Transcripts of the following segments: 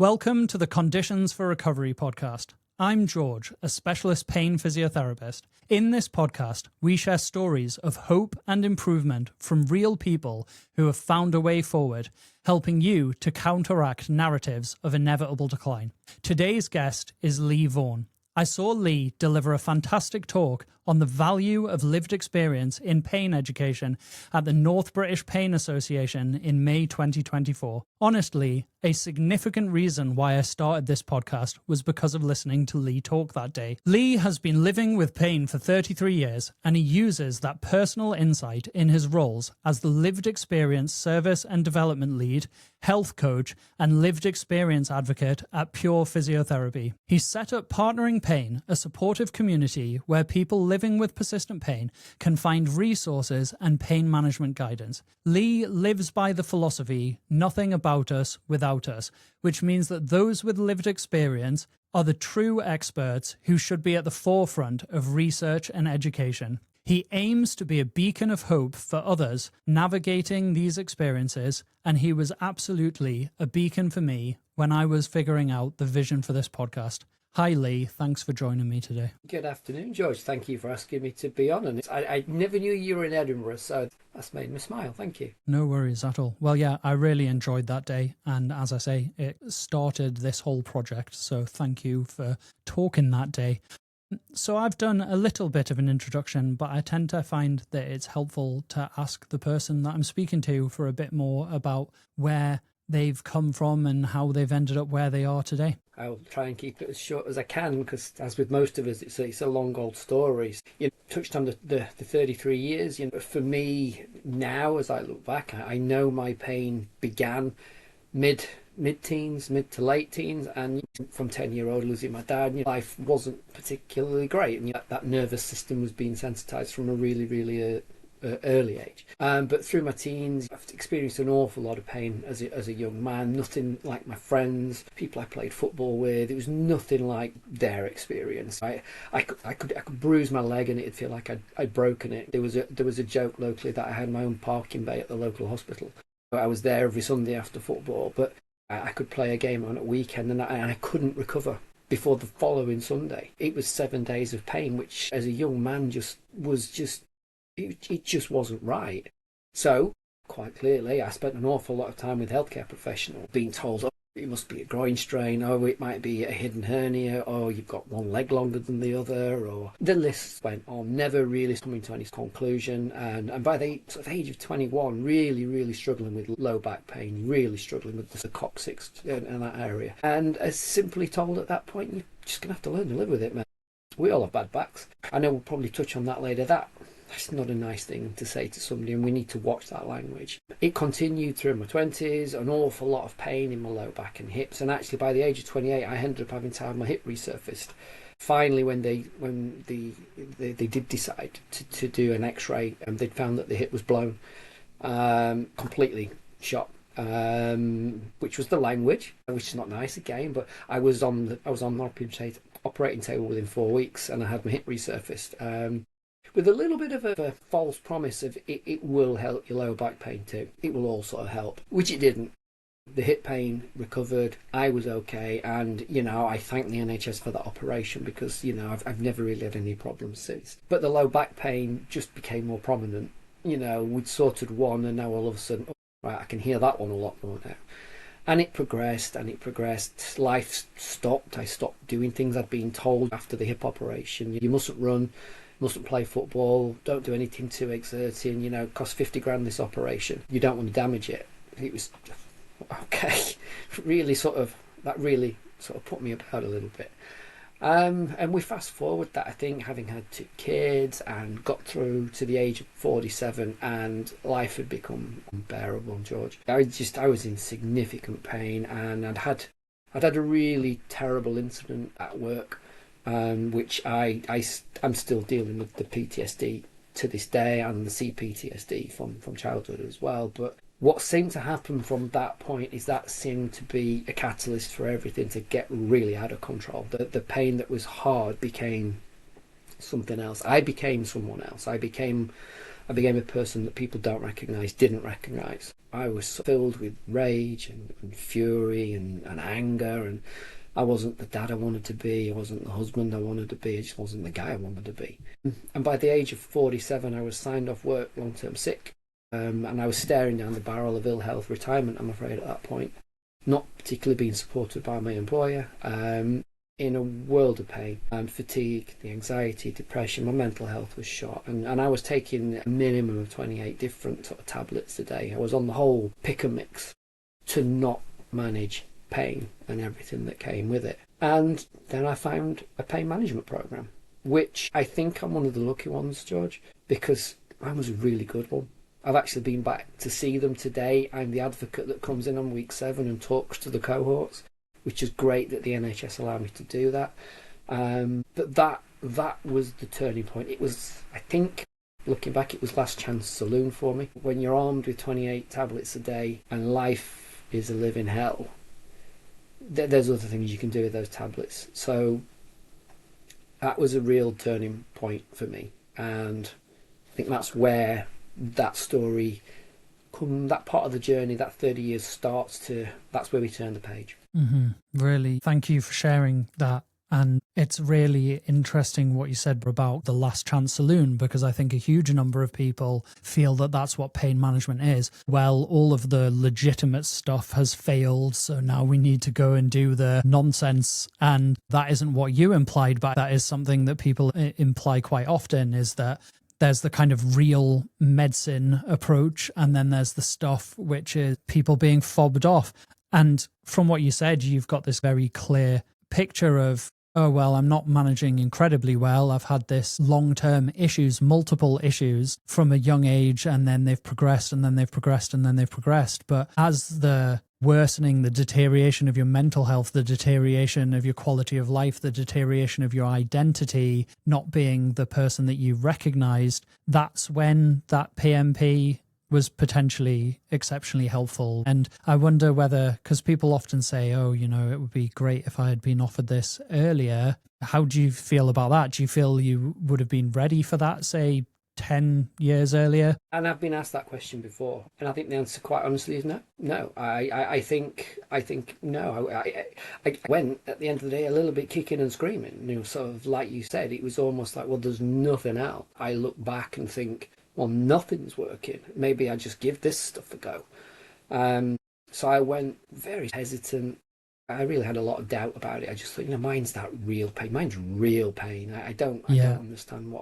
Welcome to the Conditions for Recovery podcast. I'm George, a specialist pain physiotherapist. In this podcast, we share stories of hope and improvement from real people who have found a way forward, helping you to counteract narratives of inevitable decline. Today's guest is Lee Vaughan. I saw Lee deliver a fantastic talk on the value of lived experience in pain education at the North British Pain Association in May 2024. Honestly, a significant reason why I started this podcast was because of listening to Lee talk that day. Lee has been living with pain for 33 years, and he uses that personal insight in his roles as the lived experience service and development lead, health coach, and lived experience advocate at Pure Physiotherapy. He set up Partnering Pain, a supportive community where people living with persistent pain can find resources and pain management guidance. Lee lives by the philosophy, nothing about us without us, which means that those with lived experience are the true experts who should be at the forefront of research and education. He aims to be a beacon of hope for others navigating these experiences, and he was absolutely a beacon for me when I was figuring out the vision for this podcast. Hi Lee, thanks for joining me today. Good afternoon, George. Thank you for asking me to be on. And I never knew you were in Edinburgh, so that's made me smile. Thank you. No worries at all. Well, yeah, I really enjoyed that day. And as I say, it started this whole project. So thank you for talking that day. So I've done a little bit of an introduction, but I tend to find that it's helpful to ask the person that I'm speaking to for a bit more about where they've come from and how they've ended up where they are today. I'll try and keep it as short as I can because, as with most of us, it's a long old story. You touched on the 33 years. For me now, as I look back, I know my pain began mid-teens, mid to late teens, and from 10-year-old losing my dad, life wasn't particularly great, and that nervous system was being sensitized from a really early age. But through my teens, I've experienced an awful lot of pain as a young man. Nothing like my friends, people I played football with. It was nothing like their experience. I could bruise my leg and it'd feel like I'd broken it. There was a joke locally that I had my own parking bay at the local hospital. I was there every Sunday after football, but I could play a game on a weekend and I couldn't recover before the following Sunday. It was 7 days of pain, which as a young man it just wasn't right. So, quite clearly, I spent an awful lot of time with healthcare professionals being told, oh, it must be a groin strain, or it might be a hidden hernia, or you've got one leg longer than the other, or the list went on, never really coming to any conclusion. And by the sort of age of 21, really struggling with low back pain, really struggling with the coccyx in that area. And as simply told at that point, you're just going to have to learn to live with it, man. We all have bad backs. I know we'll probably touch on that later. That's not a nice thing to say to somebody, and we need to watch that language. It continued through my 20s, an awful lot of pain in my low back and hips, and actually by the age of 28 I ended up having to have my hip resurfaced. Finally, when they did decide to do an x-ray, and they'd found that the hip was blown, completely shot, which was the language, which is not nice again, but I was on the operating table within 4 weeks, and I had my hip resurfaced. With a little bit of a false promise of it will help your lower back pain too. It will also help, which it didn't. The hip pain recovered, I was okay, and I thank the NHS for that operation because I've never really had any problems since. But the low back pain just became more prominent. We'd sorted one, and now all of a sudden, right, I can hear that one a lot more now. And it progressed. Life stopped. I stopped doing things I'd been told after the hip operation. You mustn't run, mustn't play football, don't do anything too exerting, cost 50 grand this operation. You don't want to damage it. It was, okay, that really sort of put me about a little bit. And we fast forward that, I think, having had 2 kids and got through to the age of 47, and life had become unbearable, George. I was in significant pain, and I'd had a really terrible incident at work, which I'm still dealing with the PTSD to this day, and the CPTSD from childhood as well. But what seemed to happen from that point is that seemed to be a catalyst for everything to get really out of control. The pain that was hard became something else. I became someone else. I became I became a person that people didn't recognise. I was filled with rage and fury and anger, and I wasn't the dad I wanted to be, I wasn't the husband I wanted to be, I just wasn't the guy I wanted to be. And by the age of 47, I was signed off work, long-term sick, and I was staring down the barrel of ill health retirement, I'm afraid, at that point. Not particularly being supported by my employer, in a world of pain and fatigue, the anxiety, depression, my mental health was shot, and I was taking a minimum of 28 different sort of tablets a day. I was on the whole pick and mix to not manage pain and everything that came with it. And then I found a pain management program, which I think I'm one of the lucky ones, George, because I was a really good one. I've actually been back to see them today. I'm the advocate that comes in on week 7 and talks to the cohorts, which is great that the NHS allowed me to do that. But that was the turning point. It was, I think, looking back, it was last chance saloon for me. When you're armed with 28 tablets a day and life is a living hell, there's other things you can do with those tablets. So that was a real turning point for me, and I think that's where that story, that part of the journey, that 30 years that's where we turn the page. Mm-hmm. Really, thank you for sharing that. And it's really interesting what you said about the last chance saloon, because I think a huge number of people feel that that's what pain management is. Well, all of the legitimate stuff has failed, so now we need to go and do the nonsense. And that isn't what you implied, but that is something that people imply quite often, is that there's the kind of real medicine approach, and then there's the stuff which is people being fobbed off. And from what you said, you've got this very clear picture of, oh, well, I'm not managing incredibly well. I've had this long-term issues, multiple issues from a young age, and then they've progressed, and then they've progressed, and then they've progressed. But as the worsening, the deterioration of your mental health, the deterioration of your quality of life, the deterioration of your identity, not being the person that you recognized, that's when that PMP was potentially exceptionally helpful. And I wonder whether, because people often say, oh, you know, it would be great if I had been offered this earlier. How do you feel about that? Do you feel you would have been ready for that, say, 10 years earlier? And I've been asked that question before, and I think the answer, quite honestly, is no. No, I think no. I went, at the end of the day, a little bit kicking and screaming. You know, sort of like you said, it was almost like, well, there's nothing else. I look back and think, well, nothing's working. Maybe I just give this stuff a go. So I went very hesitant. I really had a lot of doubt about it. I just thought, you know, mine's real pain. I don't understand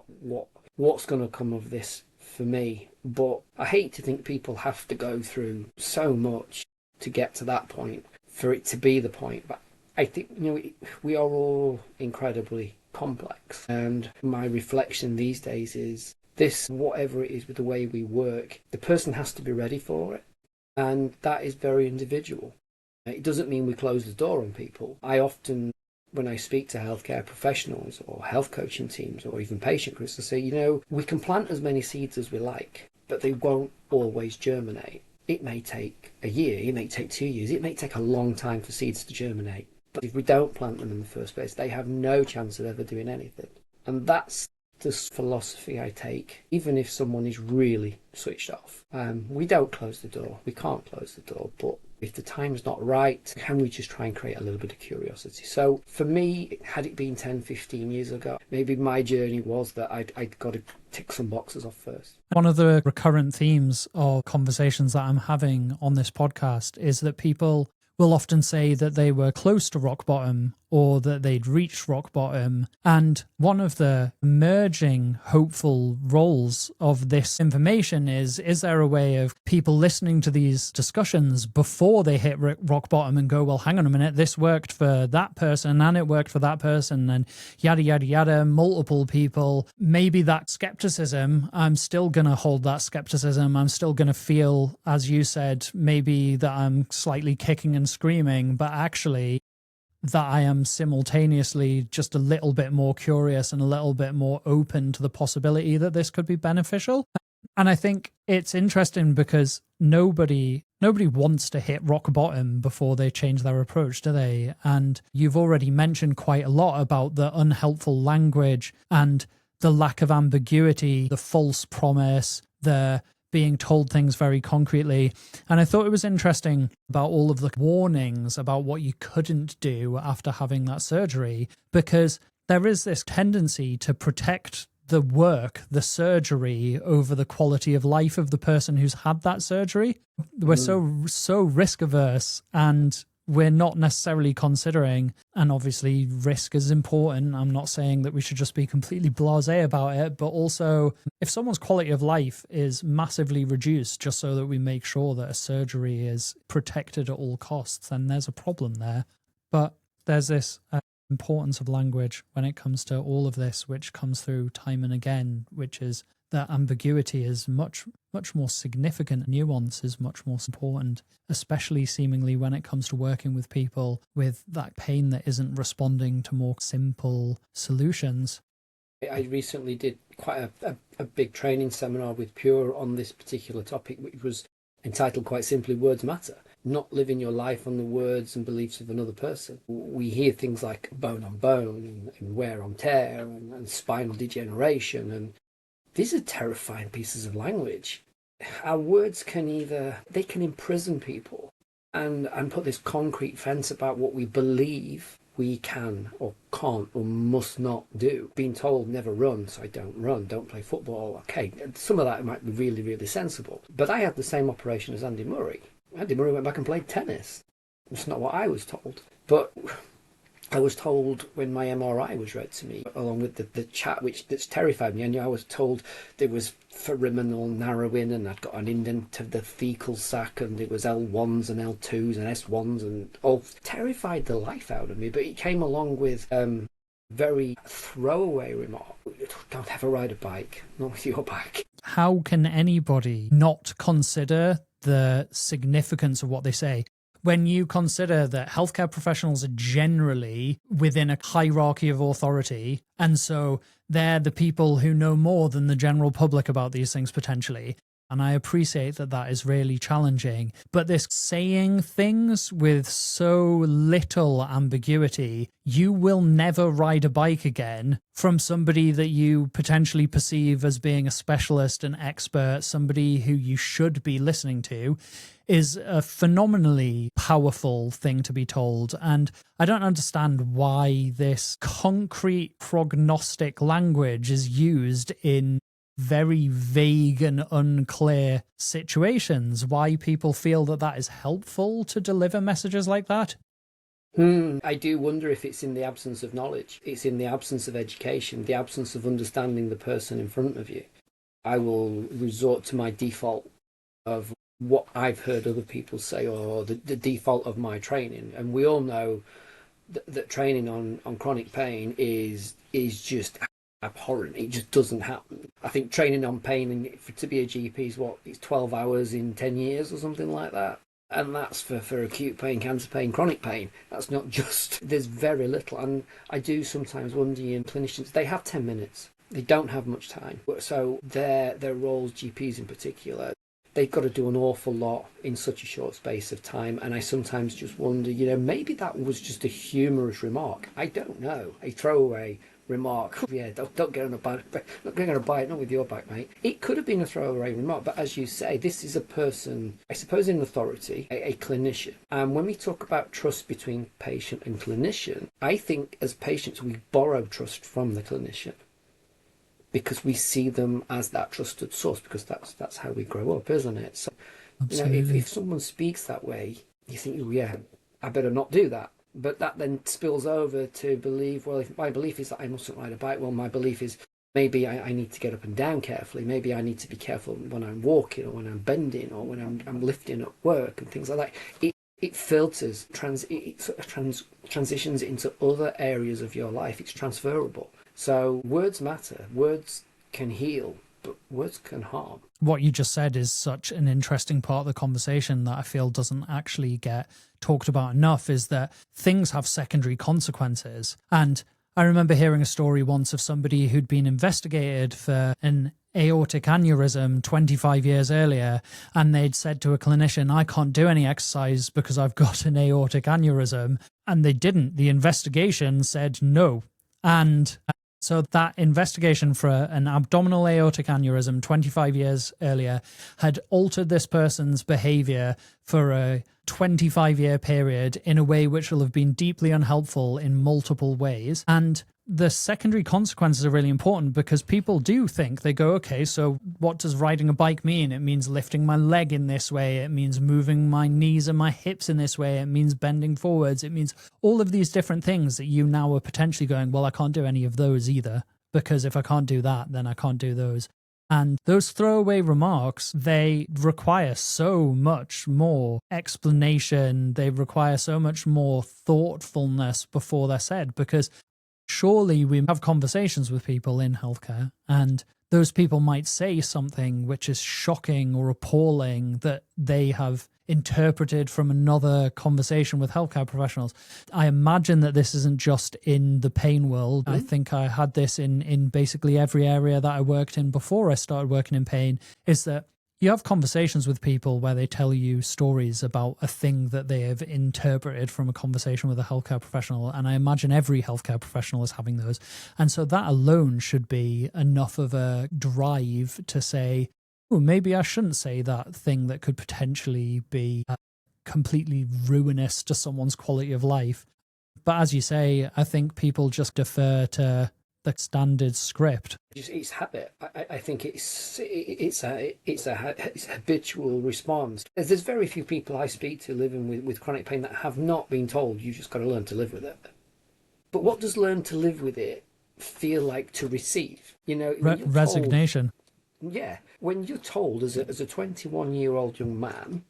what's going to come of this for me. But I hate to think people have to go through so much to get to that point, for it to be the point. But I think, you know, we are all incredibly complex. And my reflection these days is, this, whatever it is with the way we work, the person has to be ready for it. And that is very individual. It doesn't mean we close the door on people. I often, when I speak to healthcare professionals or health coaching teams or even patient groups, I say, you know, we can plant as many seeds as we like, but they won't always germinate. It may take a year, it may take 2 years, it may take a long time for seeds to germinate. But if we don't plant them in the first place, they have no chance of ever doing anything. And that's this philosophy I take, even if someone is really switched off. We don't close the door. We can't close the door. But if the time's not right, can we just try and create a little bit of curiosity? So for me, had it been 10, 15 years ago, maybe my journey was that I'd got to tick some boxes off first. One of the recurrent themes of conversations that I'm having on this podcast is that people will often say that they were close to rock bottom or that they'd reached rock bottom. And one of the emerging hopeful roles of this information is there a way of people listening to these discussions before they hit rock bottom and go, well, hang on a minute, this worked for that person and it worked for that person and yada, yada, yada, multiple people. Maybe that skepticism, I'm still going to hold that skepticism. I'm still going to feel, as you said, maybe that I'm slightly kicking and screaming, but actually that I am simultaneously just a little bit more curious and a little bit more open to the possibility that this could be beneficial. And I think it's interesting because nobody wants to hit rock bottom before they change their approach, do they? And you've already mentioned quite a lot about the unhelpful language and the lack of ambiguity, the false promise, They're being told things very concretely. And I thought it was interesting about all of the warnings about what you couldn't do after having that surgery, because there is this tendency to protect the work, the surgery, over the quality of life of the person who's had that surgery. We're so risk averse, and we're not necessarily considering, and obviously risk is important. I'm not saying that we should just be completely blasé about it, but also if someone's quality of life is massively reduced just so that we make sure that a surgery is protected at all costs, then there's a problem there. But there's this importance of language when it comes to all of this, which comes through time and again, which is that ambiguity is much more significant. Nuance is much more important, especially seemingly when it comes to working with people with that pain that isn't responding to more simple solutions. I recently did quite a big training seminar with Pure on this particular topic, which was entitled quite simply Words Matter. Not living your life on the words and beliefs of another person. We hear things like bone on bone and wear on tear and spinal degeneration, and these are terrifying pieces of language. Our words can imprison people and put this concrete fence about what we believe we can or can't or must not do. Being told never run, so I don't run, don't play football. Okay, some of that might be really, really sensible. But I had the same operation as Andy Murray. Andy Murray went back and played tennis. It's not what I was told. But I was told when my MRI was read to me, along with the chat, that's terrified me. I was told there was foraminal narrowing and I'd got an indent of the fecal sac and it was L1s and L2s and S1s and all. Terrified the life out of me. But it came along with very throwaway remark. Don't ever ride a bike, not with your back. How can anybody not consider the significance of what they say? When you consider that healthcare professionals are generally within a hierarchy of authority, and so they're the people who know more than the general public about these things potentially. And I appreciate that that is really challenging. But this saying things with so little ambiguity, you will never ride a bike again, from somebody that you potentially perceive as being a specialist, an expert, somebody who you should be listening to, is a phenomenally powerful thing to be told. And I don't understand why this concrete prognostic language is used in very vague and unclear situations, why people feel that that is helpful to deliver messages like that. I do wonder if it's in the absence of knowledge. It's in the absence of education, the absence of understanding the person in front of you. I will resort to my default of what I've heard other people say, or the default of my training. And we all know that training on chronic pain is just abhorrent. It just doesn't happen. I think training on pain and to be a GP is it's 12 hours in 10 years or something like that. And that's for acute pain, cancer pain, chronic pain. That's not just, there's very little. And I do sometimes wonder, clinicians, they have 10 minutes. They don't have much time. So their roles, GPs in particular, they've got to do an awful lot in such a short space of time. And I sometimes just wonder, maybe that was just a humorous remark. I don't know. A throwaway remark. Yeah, don't get on a bike. Not going on a bike, not with your bike, mate. It could have been a throwaway remark, but as you say, this is a person, I suppose, in authority, a clinician. And when we talk about trust between patient and clinician, I think as patients we borrow trust from the clinician, because we see them as that trusted source, because that's how we grow up, isn't it? So, if someone speaks that way, you think, oh yeah, I better not do that. But that then spills over to believe, well, if my belief is that I mustn't ride a bike, well, my belief is maybe I need to get up and down carefully. Maybe I need to be careful when I'm walking or when I'm bending or when I'm lifting at work and things like that. It filters, it sort of transitions into other areas of your life. It's transferable. So words matter. Words can heal, but words can harm. What you just said is such an interesting part of the conversation that I feel doesn't actually get talked about enough, is that things have secondary consequences. And I remember hearing a story once of somebody who'd been investigated for an aortic aneurysm 25 years earlier, and they'd said to a clinician, I can't do any exercise because I've got an aortic aneurysm. And they didn't. The investigation said no. And So that investigation for an abdominal aortic aneurysm 25 years earlier had altered this person's behavior for a 25-year period in a way which will have been deeply unhelpful in multiple ways. And the secondary consequences are really important because people do think, they go, okay, so what does riding a bike mean? It means lifting my leg in this way. It means moving my knees and my hips in this way. It means bending forwards. It means all of these different things that you now are potentially going, well, I can't do any of those either, because if I can't do that, then I can't do those. And those throwaway remarks, they require so much more explanation. They require so much more thoughtfulness before they're said, because surely we have conversations with people in healthcare and those people might say something which is shocking or appalling that they have interpreted from another conversation with healthcare professionals. I imagine that this isn't just in the pain world. I think I had this in basically every area that I worked in before I started working in pain, is that you have conversations with people where they tell you stories about a thing that they have interpreted from a conversation with a healthcare professional. And I imagine every healthcare professional is having those. And so that alone should be enough of a drive to say, oh, maybe I shouldn't say that thing that could potentially be completely ruinous to someone's quality of life. But as you say, I think people just defer to the standard script. It's habit. I think it's a habitual response. There's very few people I speak to living with chronic pain that have not been told you just got to learn to live with it. But what does learn to live with it feel like to receive? You know, Resignation. Yeah, when you're told as a 21-year-old young man,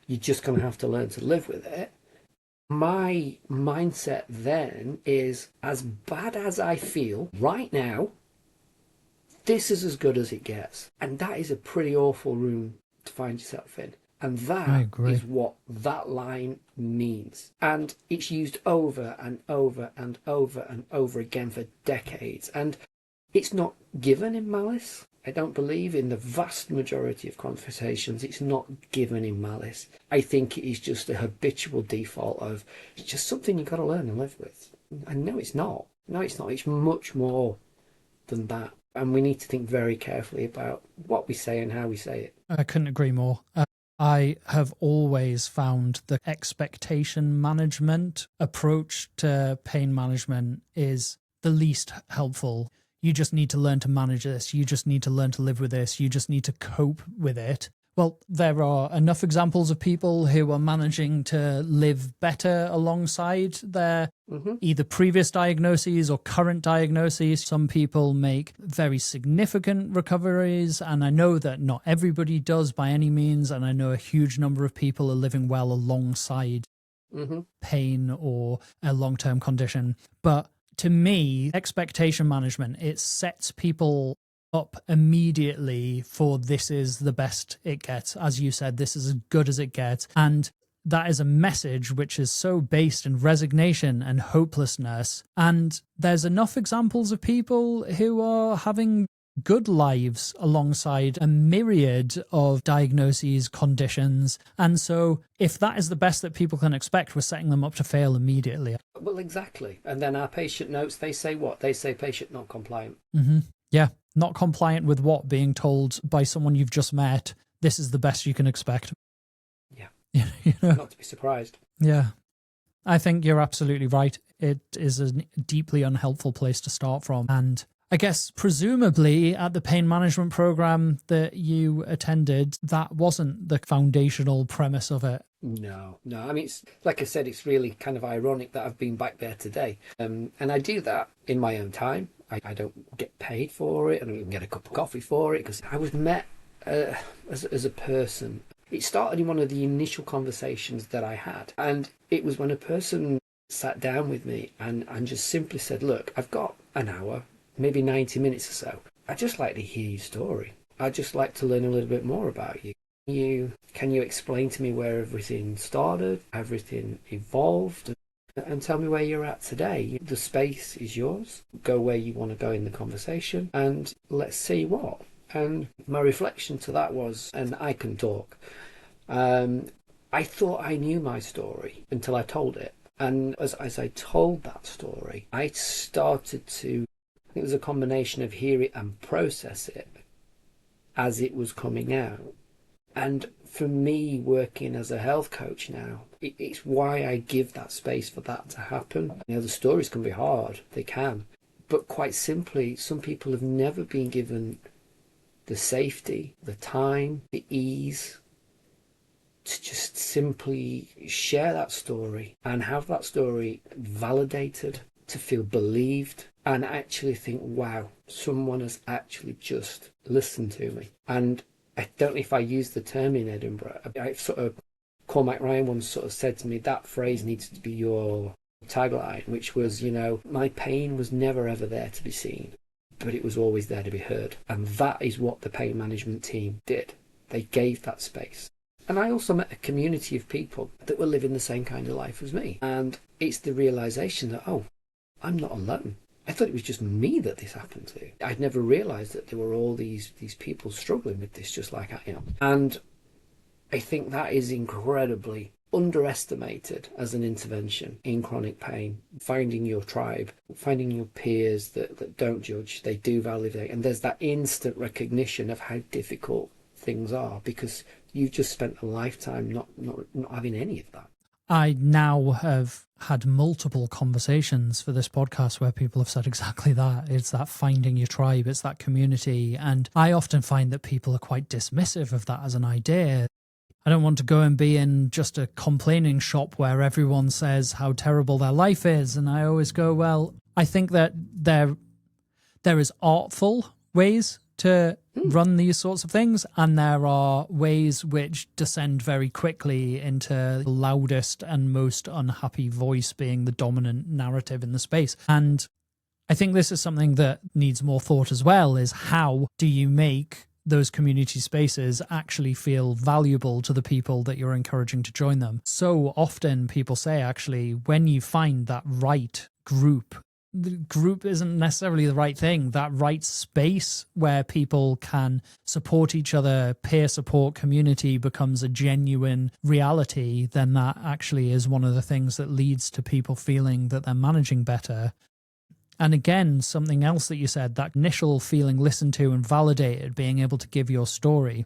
you're just going to have to learn to live with it. My mindset then is, as bad as I feel right now, this is as good as it gets. And that is a pretty awful room to find yourself in. And that is what that line means. And it's used over and over and over and over again for decades. And it's not given in malice. I don't believe in the vast majority of conversations it's not given in malice. I think it is just a habitual default of, it's just something you've got to learn and live with. And no, it's not. No, it's not. It's much more than that. And we need to think very carefully about what we say and how we say it. I couldn't agree more. I have always found the expectation management approach to pain management is the least helpful. You just need to learn to manage this. You just need to learn to live with this. You just need to cope with it. Well, there are enough examples of people who are managing to live better alongside their either previous diagnoses or current diagnoses. Some people make very significant recoveries, and I know that not everybody does by any means, and I know a huge number of people are living well alongside pain or a long-term condition. But to me, expectation management, it sets people up immediately for this is the best it gets. As you said, this is as good as it gets. And that is a message which is so based in resignation and hopelessness. And there's enough examples of people who are having good lives alongside a myriad of diagnoses, conditions. And so if that is the best that people can expect, we're setting them up to fail immediately. Well, exactly. And then our patient notes, they say what? They say patient not compliant. Yeah. Not compliant with what? Being told by someone you've just met, this is the best you can expect. Yeah. You know? Not to be surprised. Yeah. I think you're absolutely right. It is a deeply unhelpful place to start from. And I guess presumably at the pain management program that you attended, that wasn't the foundational premise of it. No. I mean, it's, like I said, it's really kind of ironic that I've been back there today. And I do that in my own time. I don't get paid for it. I don't even get a cup of coffee for it because I was met as a person. It started in one of the initial conversations that I had. And it was when a person sat down with me and just simply said, look, I've got an hour, maybe 90 minutes or so. I'd just like to hear your story. I'd just like to learn a little bit more about you. Can you explain to me where everything started, everything evolved, and tell me where you're at today? The space is yours. Go where you want to go in the conversation, and let's see what. And my reflection to that was, and I can talk, I thought I knew my story until I told it. And as I told that story, I started to It was a combination of hear it and process it as it was coming out. And for me, working as a health coach now, it's why I give that space for that to happen. The stories can be hard, they can. But quite simply, some people have never been given the safety, the time, the ease to just simply share that story and have that story validated, to feel believed, and actually think, wow, someone has actually just listened to me. And I don't know if I used the term in Edinburgh. I sort of, Cormac Ryan once sort of said to me, that phrase needs to be your tagline, which was, my pain was never ever there to be seen, but it was always there to be heard. And that is what the pain management team did. They gave that space. And I also met a community of people that were living the same kind of life as me. And it's the realization that, oh, I'm not alone. I thought it was just me that this happened to. I'd never realised that there were all these people struggling with this just like I am. And I think that is incredibly underestimated as an intervention in chronic pain. Finding your tribe, finding your peers that don't judge, they do validate. And there's that instant recognition of how difficult things are because you've just spent a lifetime not having any of that. I now have had multiple conversations for this podcast where people have said exactly that. It's that finding your tribe, it's that community. And I often find that people are quite dismissive of that as an idea. I don't want to go and be in just a complaining shop where everyone says how terrible their life is. And I always go, well, I think that there is artful ways to run these sorts of things, and there are ways which descend very quickly into the loudest and most unhappy voice being the dominant narrative in the space. And I think this is something that needs more thought as well, is how do you make those community spaces actually feel valuable to the people that you're encouraging to join them? So often people say, actually, when you find that right group, the group isn't necessarily the right thing, that right space where people can support each other, peer support, community becomes a genuine reality, then that actually is one of the things that leads to people feeling that they're managing better. And again, something else that you said, that initial feeling listened to and validated, being able to give your story.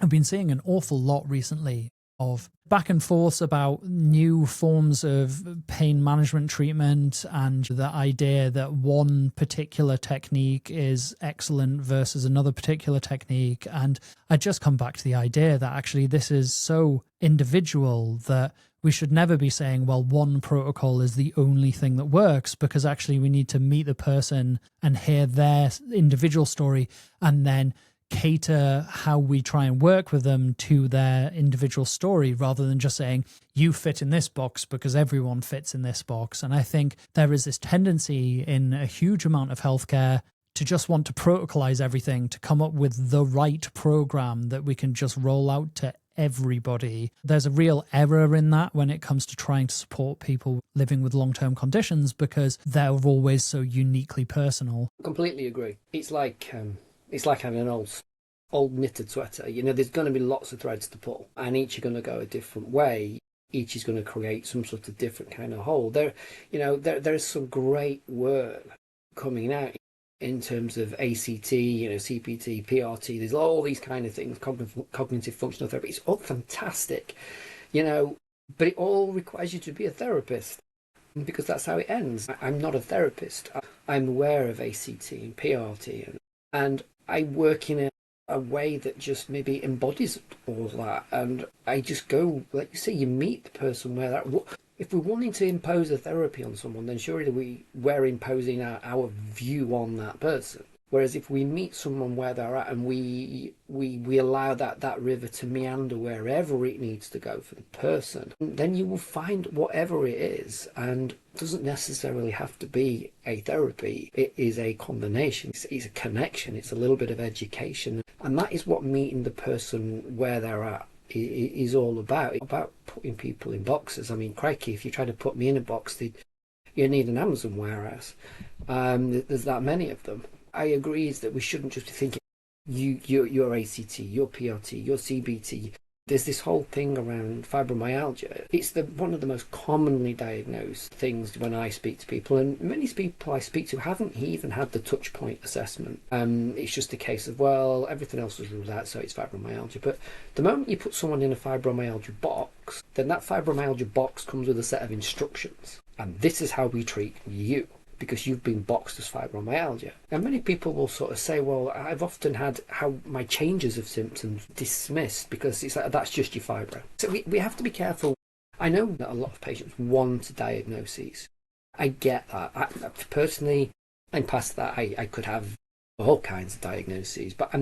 I've been seeing an awful lot recently of back and forth about new forms of pain management treatment and the idea that one particular technique is excellent versus another particular technique. And I just come back to the idea that actually this is so individual that we should never be saying, well, one protocol is the only thing that works, because actually we need to meet the person and hear their individual story and then cater how we try and work with them to their individual story, rather than just saying you fit in this box because everyone fits in this box. And I think there is this tendency in a huge amount of healthcare to just want to protocolize everything, to come up with the right program that we can just roll out to everybody. There's a real error in that when it comes to trying to support people living with long-term conditions, because they're always so uniquely personal. Completely agree. It's like having an old knitted sweater. There's going to be lots of threads to pull, and each are going to go a different way. Each is going to create some sort of different kind of whole. There's some great work coming out in terms of ACT, CPT, PRT. There's all these kind of things, cognitive functional therapy. It's all fantastic, but it all requires you to be a therapist, because that's how it ends. I'm not a therapist. I'm aware of ACT and PRT, and I work in a way that just maybe embodies all that. And I just go, like you say, you meet the person where that. If we're wanting to impose a therapy on someone, then surely we're imposing our view on that person. Whereas if we meet someone where they're at and we allow that river to meander wherever it needs to go for the person, then you will find whatever it is. And it doesn't necessarily have to be a therapy. It is a combination. It's a connection. It's a little bit of education. And that is what meeting the person where they're at is all about. It's about putting people in boxes. I mean, crikey, if you try to put me in a box, you need an Amazon warehouse. There's that many of them. I agree is that we shouldn't just be thinking your ACT, your PRT, your CBT, There's this whole thing around fibromyalgia. It's one of the most commonly diagnosed things when I speak to people, and many people I speak to haven't even had the touch point assessment. It's just a case of, well, everything else was ruled out, so it's fibromyalgia. But the moment you put someone in a fibromyalgia box, then that fibromyalgia box comes with a set of instructions. And this is how we treat you, because you've been boxed as fibromyalgia. And many people will sort of say, well, I've often had how my changes of symptoms dismissed because it's like, that's just your fibro. So we have to be careful. I know that a lot of patients want diagnoses. I get that. Personally, I'm past that. I could have all kinds of diagnoses. But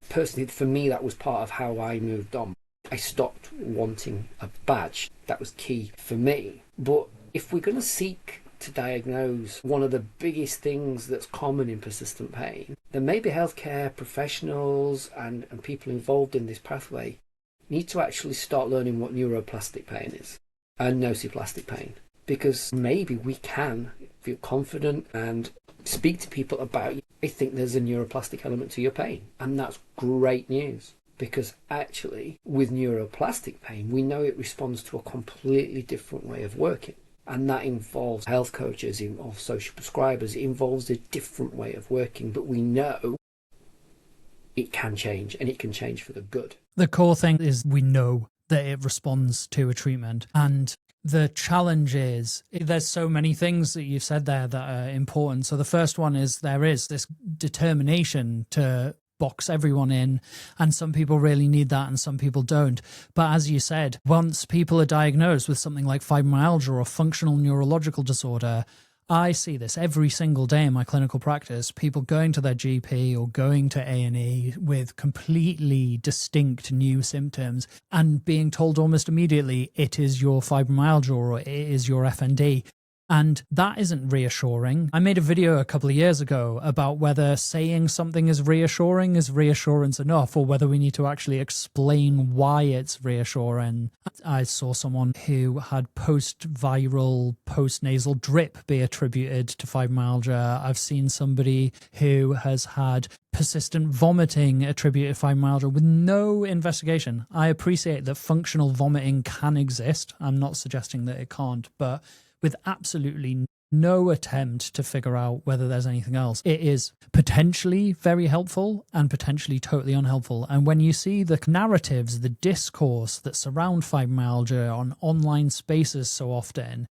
personally, for me, that was part of how I moved on. I stopped wanting a badge. That was key for me. But if we're going to seek to diagnose one of the biggest things that's common in persistent pain, then maybe healthcare professionals and people involved in this pathway need to actually start learning what neuroplastic pain is and nociplastic pain, because maybe we can feel confident and speak to people about, I think there's a neuroplastic element to your pain, and that's great news. Because actually, with neuroplastic pain, we know it responds to a completely different way of working. And that involves health coaches, involves social prescribers, it involves a different way of working. But we know it can change, and it can change for the good. The core thing is we know that it responds to a treatment. And the challenge is there's so many things that you've said there that are important. So the first one is there is this determination to box everyone in, and some people really need that and some people don't. But as you said, once people are diagnosed with something like fibromyalgia or functional neurological disorder, I see this every single day in my clinical practice, people going to their GP or going to A&E with completely distinct new symptoms and being told almost immediately it is your fibromyalgia or it is your FND. And that isn't reassuring. I made a video a couple of years ago about whether saying something is reassurance enough, or whether we need to actually explain why it's reassuring. I saw someone who had post-viral, post-nasal drip be attributed to fibromyalgia. I've seen somebody who has had persistent vomiting attributed to fibromyalgia with no investigation. I appreciate that functional vomiting can exist. I'm not suggesting that it can't, but with absolutely no attempt to figure out whether there's anything else. It is potentially very helpful and potentially totally unhelpful. And when you see the narratives, the discourse that surround fibromyalgia on online spaces so often,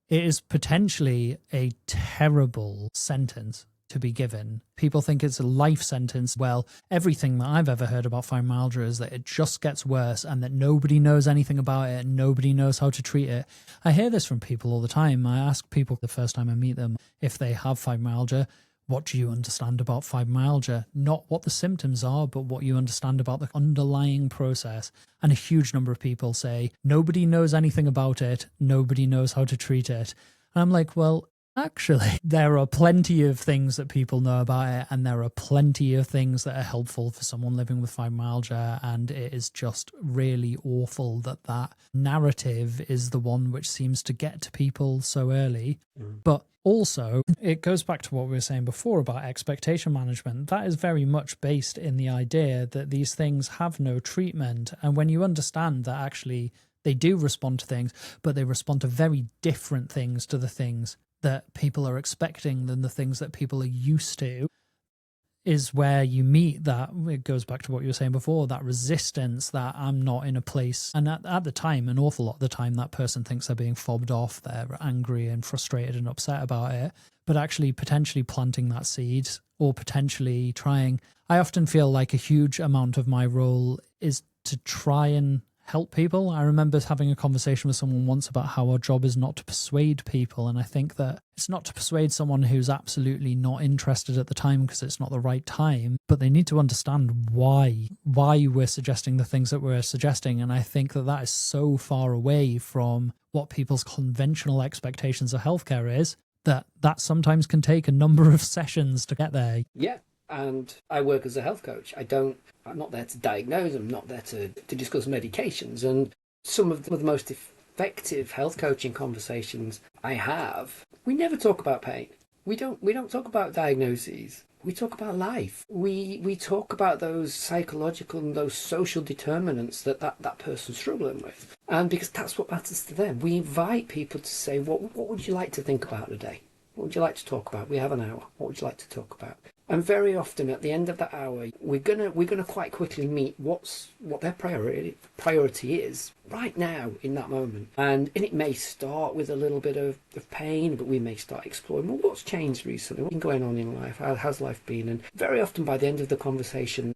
it is potentially a terrible sentence to be given. People think it's a life sentence. Well, everything that I've ever heard about fibromyalgia is that it just gets worse and that nobody knows anything about it and nobody knows how to treat it. I hear this from people all the time. I ask people the first time I meet them if they have fibromyalgia, what do you understand about fibromyalgia? Not what the symptoms are, but what you understand about the underlying process. And a huge number of people say, nobody knows anything about it, nobody knows how to treat it. And I'm like, well, actually, there are plenty of things that people know about it, and there are plenty of things that are helpful for someone living with fibromyalgia, and it is just really awful that that narrative is the one which seems to get to people so early. But also, it goes back to what we were saying before about expectation management. That is very much based in the idea that these things have no treatment, and when you understand that actually they do respond to things, but they respond to very different things to the things that people are expecting than the things that people are used to, is where you meet that. It goes back to what you were saying before, that resistance that I'm not in a place. And at the time, an awful lot of the time, that person thinks they're being fobbed off, they're angry and frustrated and upset about it, but actually potentially planting that seed or potentially trying. I often feel like a huge amount of my role is to try and help people. I remember having a conversation with someone once about how our job is not to persuade people, and I think that it's not to persuade someone who's absolutely not interested at the time because it's not the right time, but they need to understand why we're suggesting the things that we're suggesting. And I think that that is so far away from what people's conventional expectations of healthcare is that sometimes can take a number of sessions to get there. Yeah. And I work as a health coach. I'm not there to diagnose, I'm not there to discuss medications. And some of the most effective health coaching conversations I have, we never talk about pain. We don't talk about diagnoses. We talk about life. We talk about those psychological and those social determinants that person's struggling with. And because that's what matters to them, we invite people to say, what would you like to think about today? What would you like to talk about? We have an hour. What would you like to talk about? And very often at the end of that hour, we're gonna quite quickly meet what their priority is right now in that moment. And it may start with a little bit of pain, but we may start exploring, well, what's changed recently? What's been going on in life? How's life been? And very often by the end of the conversation,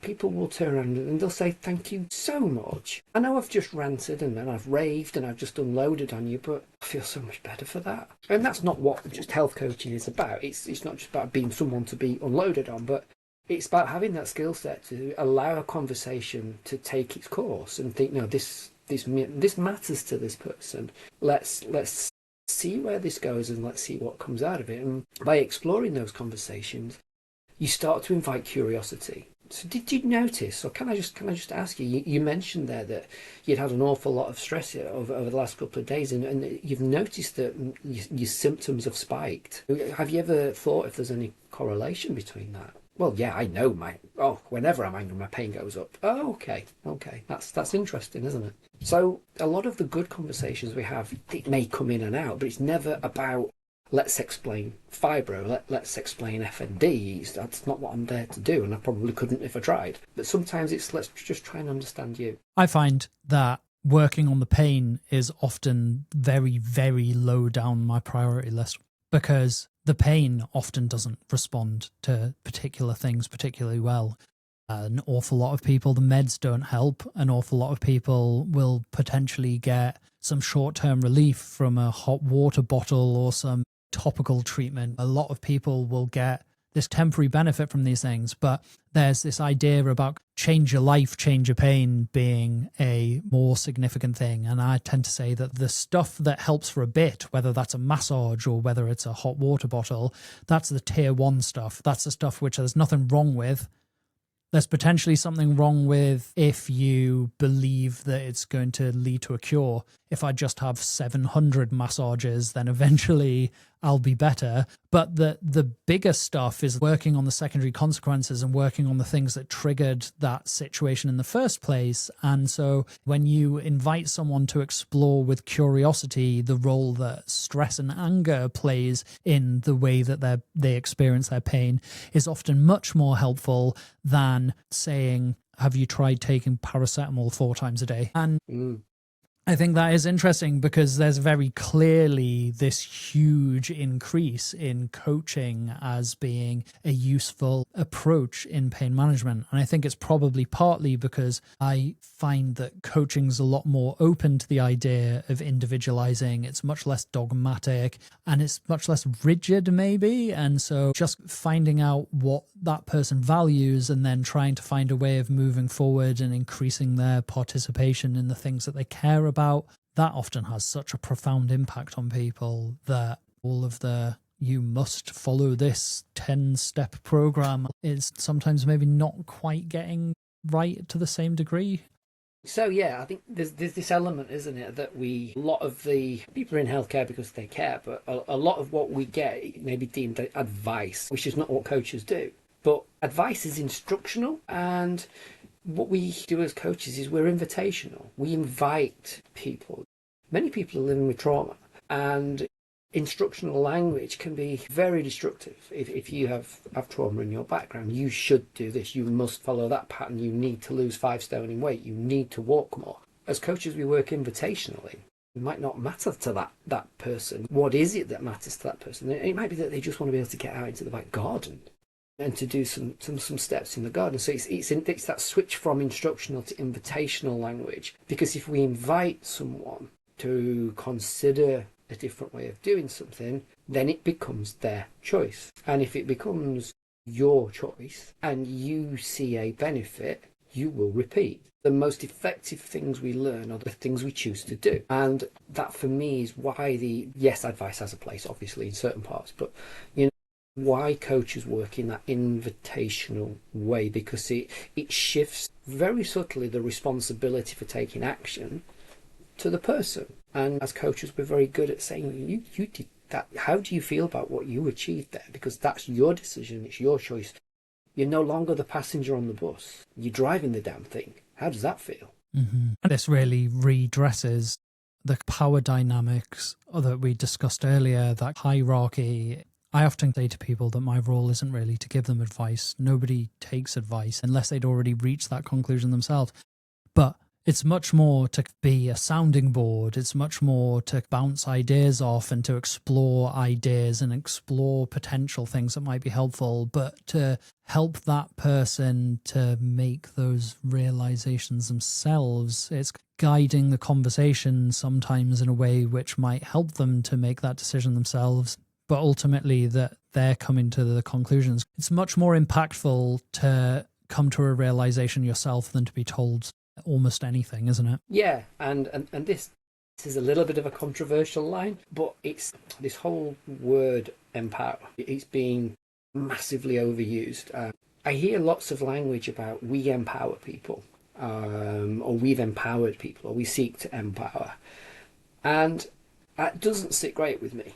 people will turn around and they'll say, thank you so much. I know I've just ranted and then I've raved and I've just unloaded on you, but I feel so much better for that. And that's not what just health coaching is about. It's not just about being someone to be unloaded on, but it's about having that skill set to allow a conversation to take its course and think, no, this matters to this person. Let's see where this goes and let's see what comes out of it. And by exploring those conversations, you start to invite curiosity. So did you notice, or can I just ask you, you mentioned there that you'd had an awful lot of stress over the last couple of days and you've noticed that your symptoms have spiked. Have you ever thought if there's any correlation between that? Well, yeah, I know whenever I'm angry, my pain goes up. Oh, okay. That's interesting, isn't it? So a lot of the good conversations we have, it may come in and out, but it's never about, let's explain fibro, let's explain FND. That's not what I'm there to do, and I probably couldn't if I tried. But sometimes it's, let's just try and understand you. I find that working on the pain is often very, very low down my priority list because the pain often doesn't respond to particular things particularly well. An awful lot of people, the meds don't help. An awful lot of people will potentially get some short-term relief from a hot water bottle or some topical treatment. A lot of people will get this temporary benefit from these things, but there's this idea about change your life, change your pain being a more significant thing. And I tend to say that the stuff that helps for a bit, whether that's a massage or whether it's a hot water bottle, that's the tier 1 stuff. That's the stuff which there's nothing wrong with. There's potentially something wrong with if you believe that it's going to lead to a cure. If I just have 700 massages, then eventually I'll be better. But the bigger stuff is working on the secondary consequences and working on the things that triggered that situation in the first place. And so when you invite someone to explore with curiosity the role that stress and anger plays in the way that they experience their pain is often much more helpful than saying, have you tried taking paracetamol 4 times a day? And I think that is interesting because there's very clearly this huge increase in coaching as being a useful approach in pain management. And I think it's probably partly because I find that coaching's a lot more open to the idea of individualizing. It's much less dogmatic and it's much less rigid maybe. And so just finding out what that person values and then trying to find a way of moving forward and increasing their participation in the things that they care about, that often has such a profound impact on people that all of the you must follow this 10-step program is sometimes maybe not quite getting right to the same degree. So yeah, I think there's this element, isn't it, that a lot of the people are in healthcare because they care, but a lot of what we get may be deemed advice, which is not what coaches do. But advice is instructional, and what we do as coaches is we're invitational. We invite people. Many people are living with trauma, and instructional language can be very destructive. If you have trauma in your background, you should do this, you must follow that pattern, you need to lose 5 stone in weight, you need to walk more. As coaches, we work invitationally. It might not matter to that person. What is it that matters to that person? It might be that they just want to be able to get out into the back garden and to do some steps in the garden. So it's that switch from instructional to invitational language. Because if we invite someone to consider a different way of doing something, then it becomes their choice. And if it becomes your choice and you see a benefit, you will repeat. The most effective things we learn are the things we choose to do. And that for me is why advice has a place, obviously, in certain parts, but why coaches work in that invitational way, because it shifts very subtly the responsibility for taking action to the person. And as coaches, we're very good at saying, you did How do you feel about what you achieved there? Because that's your decision, it's your choice. You're no longer the passenger on the bus. You're driving the damn thing. How does that feel? This really redresses the power dynamics that we discussed earlier, that hierarchy. I often say to people that my role isn't really to give them advice. Nobody takes advice unless they'd already reached that conclusion themselves. But it's much more to be a sounding board. It's much more to bounce ideas off and to explore ideas and explore potential things that might be helpful, but to help that person to make those realizations themselves. It's guiding the conversation sometimes in a way which might help them to make that decision themselves, but ultimately that they're coming to the conclusions. It's much more impactful to come to a realization yourself than to be told almost anything, isn't it? Yeah, and this is a little bit of a controversial line, but it's this whole word empower. It's being massively overused. I hear lots of language about we empower people, or we've empowered people, or we seek to empower, and that doesn't sit great with me.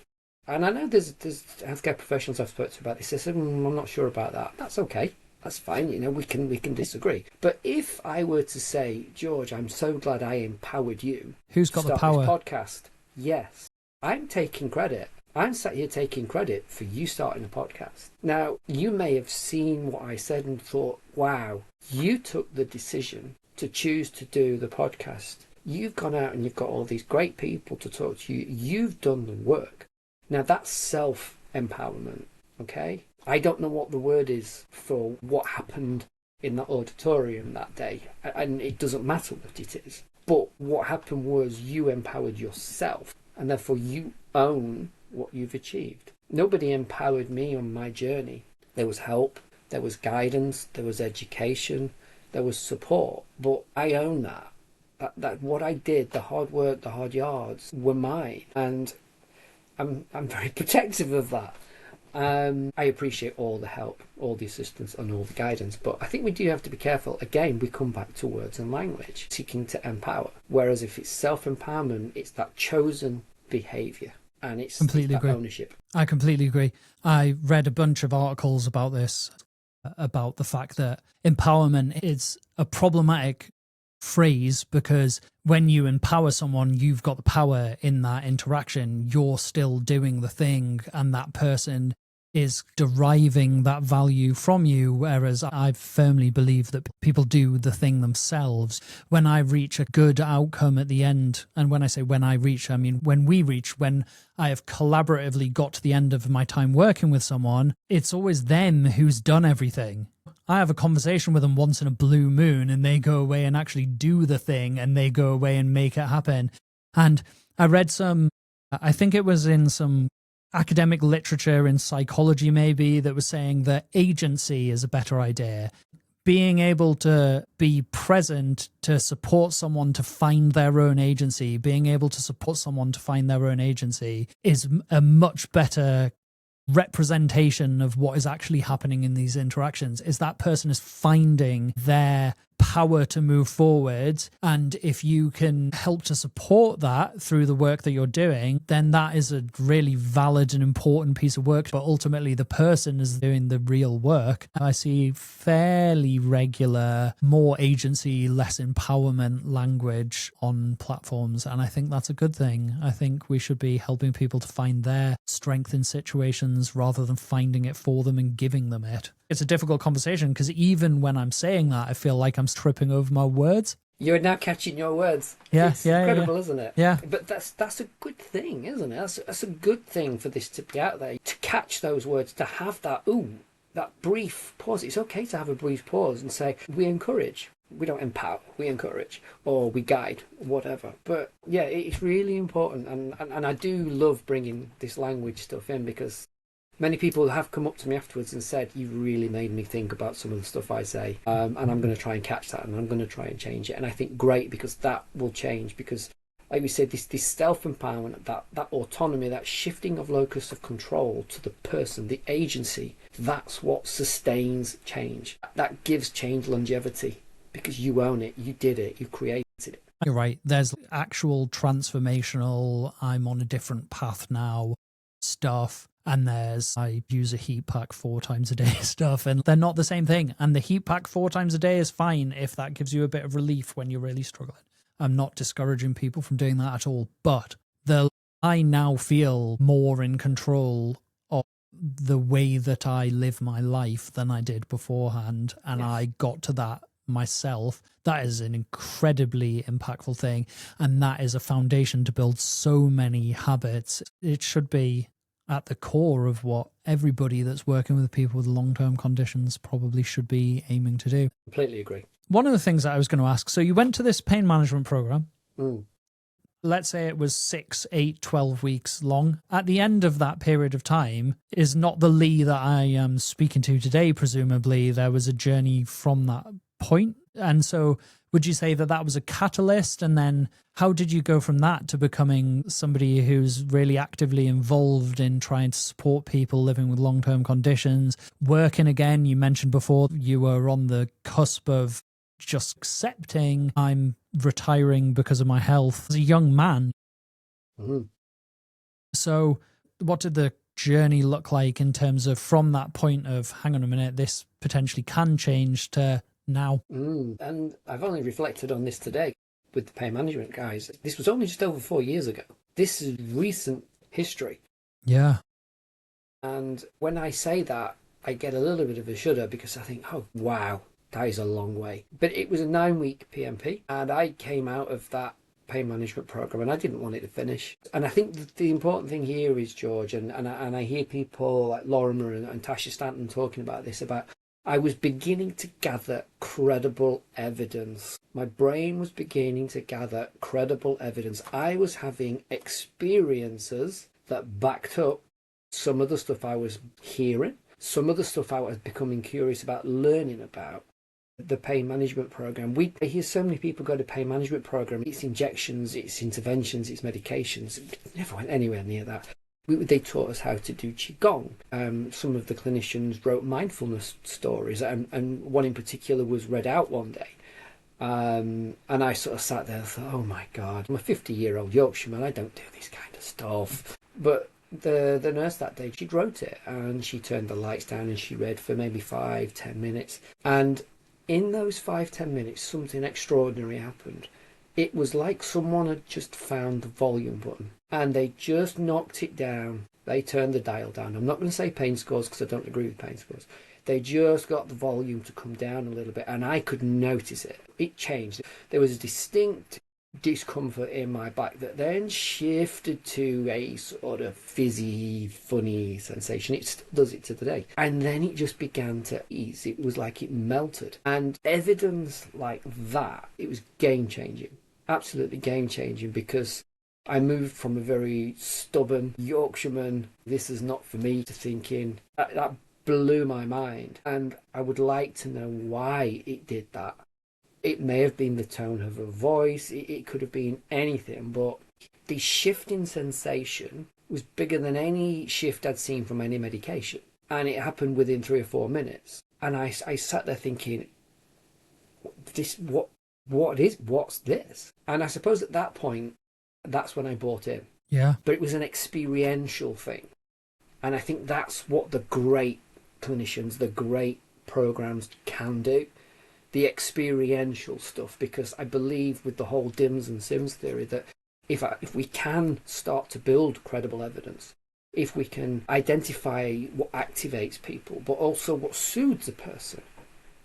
And I know there's healthcare professionals I've spoken to about this. They said, I'm not sure about that. That's okay. That's fine, we can disagree. But if I were to say, George, I'm so glad I empowered you. Who's got the power? This podcast. Yes. I'm taking credit. I'm sat here taking credit for you starting a podcast. Now, you may have seen what I said and thought, wow, you took the decision to choose to do the podcast. You've gone out and you've got all these great people to talk to you. You've done the work. Now, that's self-empowerment, okay? I don't know what the word is for what happened in that auditorium that day, and it doesn't matter what it is. But what happened was you empowered yourself, and therefore you own what you've achieved. Nobody empowered me on my journey. There was help, there was guidance, there was education, there was support, but I own that. That what I did, the hard work, the hard yards, were mine, and I'm very protective of that. I appreciate all the help, all the assistance and all the guidance, but I think we do have to be careful. Again, we come back to words and language, seeking to empower. Whereas if it's self-empowerment, it's that chosen behaviour and it's completely agree. Ownership. I completely agree. I read a bunch of articles about this, about the fact that empowerment is a problematic phrase because when you empower someone, you've got the power in that interaction. You're still doing the thing and that person is deriving that value from you, whereas I firmly believe that people do the thing themselves. When I reach a good outcome at the end, and when I say when I reach, I mean when we reach, when I have collaboratively got to the end of my time working with someone, it's always them who's done everything. I have a conversation with them once in a blue moon and they go away and actually do the thing and they go away and make it happen. And I read I think it was in some academic literature in psychology maybe, that was saying that agency is a better idea. Being able to be present to support someone to find their own agency, being able to support someone to find their own agency is a much better representation of what is actually happening in these interactions. Is that person is finding their power to move forward, and if you can help to support that through the work that you're doing, then that is a really valid and important piece of work. But ultimately the person is doing the real work. I see fairly regular, more agency, less empowerment language on platforms, and I think that's a good thing. I think we should be helping people to find their strength in situations rather than finding it for them and giving them it. It's a difficult conversation because even when I'm saying that, I feel like I'm tripping over my words. You're now catching your words. Yeah, it's incredible, isn't it? Yeah. But that's a good thing, isn't it? That's a good thing for this to be out there, to catch those words, to have that brief pause. It's okay to have a brief pause and say, we encourage. We don't empower, we encourage, or we guide, whatever. But yeah, it's really important, and I do love bringing this language stuff in because many people have come up to me afterwards and said, you really made me think about some of the stuff I say, and I'm going to try and catch that, and I'm going to try and change it. And I think great, because that will change, because like we said, this self-empowerment, that autonomy, that shifting of locus of control to the person, the agency, that's what sustains change. That gives change longevity, because you own it, you did it, you created it. You're right. There's actual transformational, I'm on a different path now stuff, and there's I use a heat pack 4 times a day stuff, and they're not the same thing. And the heat pack 4 times a day is fine if that gives you a bit of relief when you're really struggling. I'm not discouraging people from doing that at all, but I now feel more in control of the way that I live my life than I did beforehand, and Yes. I got to that myself. That is an incredibly impactful thing, and that is a foundation to build so many habits. It should be at the core of what everybody that's working with people with long-term conditions probably should be aiming to do. Completely agree. One of the things that I was going to ask, so you went to this pain management program. Let's say it was 6, 8, 12 weeks long. At the end of that period of time is not the Lee that I am speaking to today. Presumably there was a journey from that point. And so would you say that that was a catalyst? And then how did you go from that to becoming somebody who's really actively involved in trying to support people living with long-term conditions? Working again, you mentioned before you were on the cusp of just accepting I'm retiring because of my health as a young man. So what did the journey look like in terms of from that point of, hang on a minute, this potentially can change, to now? And I've only reflected on this today with the pain management guys. This was only just over 4 years ago. This is recent history. Yeah. And when I say that, I get a little bit of a shudder because I think, oh, wow, that is a long way. But it was a 9-week PMP, and I came out of that pain management program and I didn't want it to finish. And I think the important thing here is, George, and I hear people like Lorimer and Tasha Stanton talking about this, about I was beginning to gather credible evidence. My brain was beginning to gather credible evidence. I was having experiences that backed up some of the stuff I was hearing, some of the stuff I was becoming curious about learning about. The pain management program. I hear so many people go to pain management program. It's injections, it's interventions, it's medications. Never went anywhere near that. They taught us how to do qigong. Some of the clinicians wrote mindfulness stories, and one in particular was read out one day. And I sort of sat there and thought, oh my God, I'm a 50-year-old Yorkshireman, I don't do this kind of stuff. But the nurse that day, she wrote it, and she turned the lights down and she read for maybe 5-10 minutes. And in those 5-10 minutes, something extraordinary happened. It was like someone had just found the volume button and they just knocked it down. They turned the dial down. I'm not going to say pain scores because I don't agree with pain scores. They just got the volume to come down a little bit, and I could notice it. It changed. There was a distinct discomfort in my back that then shifted to a sort of fizzy, funny sensation. It still does it to the day. And then it just began to ease. It was like it melted. And evidence like that, it was game-changing. Absolutely game-changing, because I moved from a very stubborn Yorkshireman, this is not for me, to thinking, that blew my mind. And I would like to know why it did that. It may have been the tone of her voice, it could have been anything, but the shift in sensation was bigger than any shift I'd seen from any medication. And it happened within 3 or 4 minutes. And I sat there thinking, what's this? And I suppose at that point, that's when I bought in. Yeah. But it was an experiential thing. And I think that's what the great clinicians, the great programs can do. The experiential stuff, because I believe with the whole DIMS and SIMS theory that if we can start to build credible evidence, if we can identify what activates people, but also what soothes a person,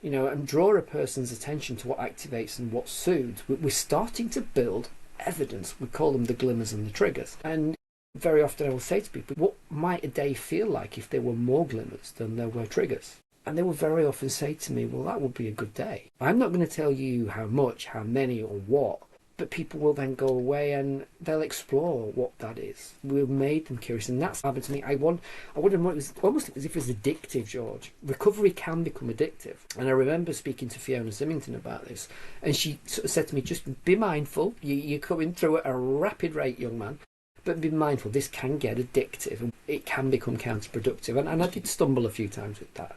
and draw a person's attention to what activates and what soothes, we're starting to build evidence. We call them the glimmers and the triggers. And very often I will say to people, what might a day feel like if there were more glimmers than there were triggers? And they will very often say to me, well, that would be a good day. I'm not going to tell you how much, how many, or what, but people will then go away and they'll explore what that is. We've made them curious, and that's happened to me. I wonder what it was, almost as if it's addictive, George. Recovery can become addictive. And I remember speaking to Fiona Symington about this, and she sort of said to me, just be mindful. You're coming through at a rapid rate, young man. But be mindful, this can get addictive, and it can become counterproductive. And I did stumble a few times with that.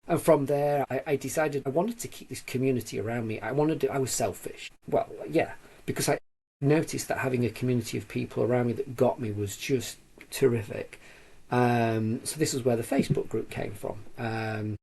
And from there, I decided I wanted to keep this community around me. I was selfish. Well, yeah, because I noticed that having a community of people around me that got me was just terrific. So this is where the Facebook group came from.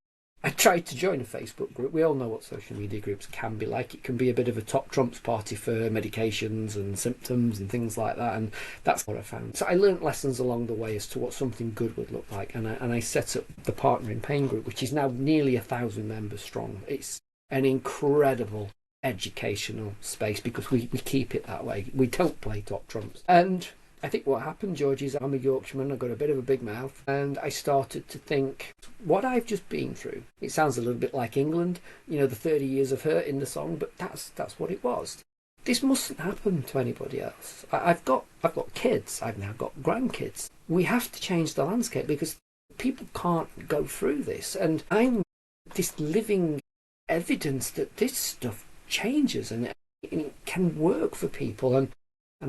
I tried to join a Facebook group. We all know what social media groups can be like. It can be a bit of a top trumps party for medications and symptoms and things like that, and that's what I found. So I learnt lessons along the way as to what something good would look like, and I set up the Partner in Pain group, which is now nearly 1,000 members strong. It's an incredible educational space because we keep it that way. We don't play top trumps. And I think what happened, George, is I'm a Yorkshireman, I've got a bit of a big mouth, and I started to think, what I've just been through, it sounds a little bit like England, the 30 years of hurt in the song, but that's what it was. This mustn't happen to anybody else. I've got kids, I've now got grandkids. We have to change the landscape because people can't go through this, and I'm this living evidence that this stuff changes and it can work for people, and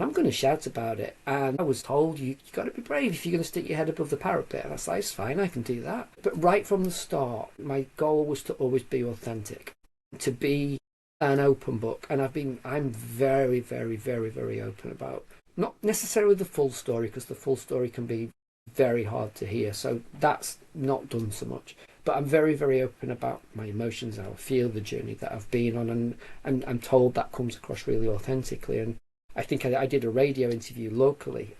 I'm going to shout about it. And I was told, you've got to be brave if you're going to stick your head above the parapet. And I said, it's fine, I can do that. But right from the start, my goal was to always be authentic, to be an open book. And I'm very, very, very, very open about, not necessarily the full story, because the full story can be very hard to hear. So that's not done so much. But I'm very, very open about my emotions, how I feel, the journey that I've been on. And I'm told that comes across really authentically. And I think I did a radio interview locally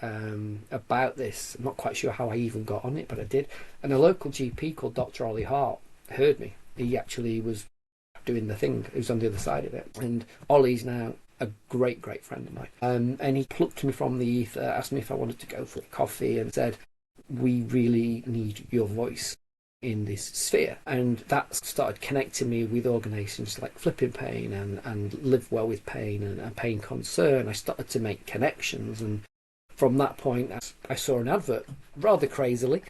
about this. I'm not quite sure how I even got on it, but I did. And a local GP called Dr. Ollie Hart heard me. He actually was doing the thing. He was on the other side of it. And Ollie's now a great, great friend of mine. And he plucked me from the ether, asked me if I wanted to go for a coffee, and said, we really need your voice in this sphere. And that started connecting me with organisations like Flipping Pain and Live Well with Pain and Pain Concern. I started to make connections, and from that point I saw an advert, rather crazily,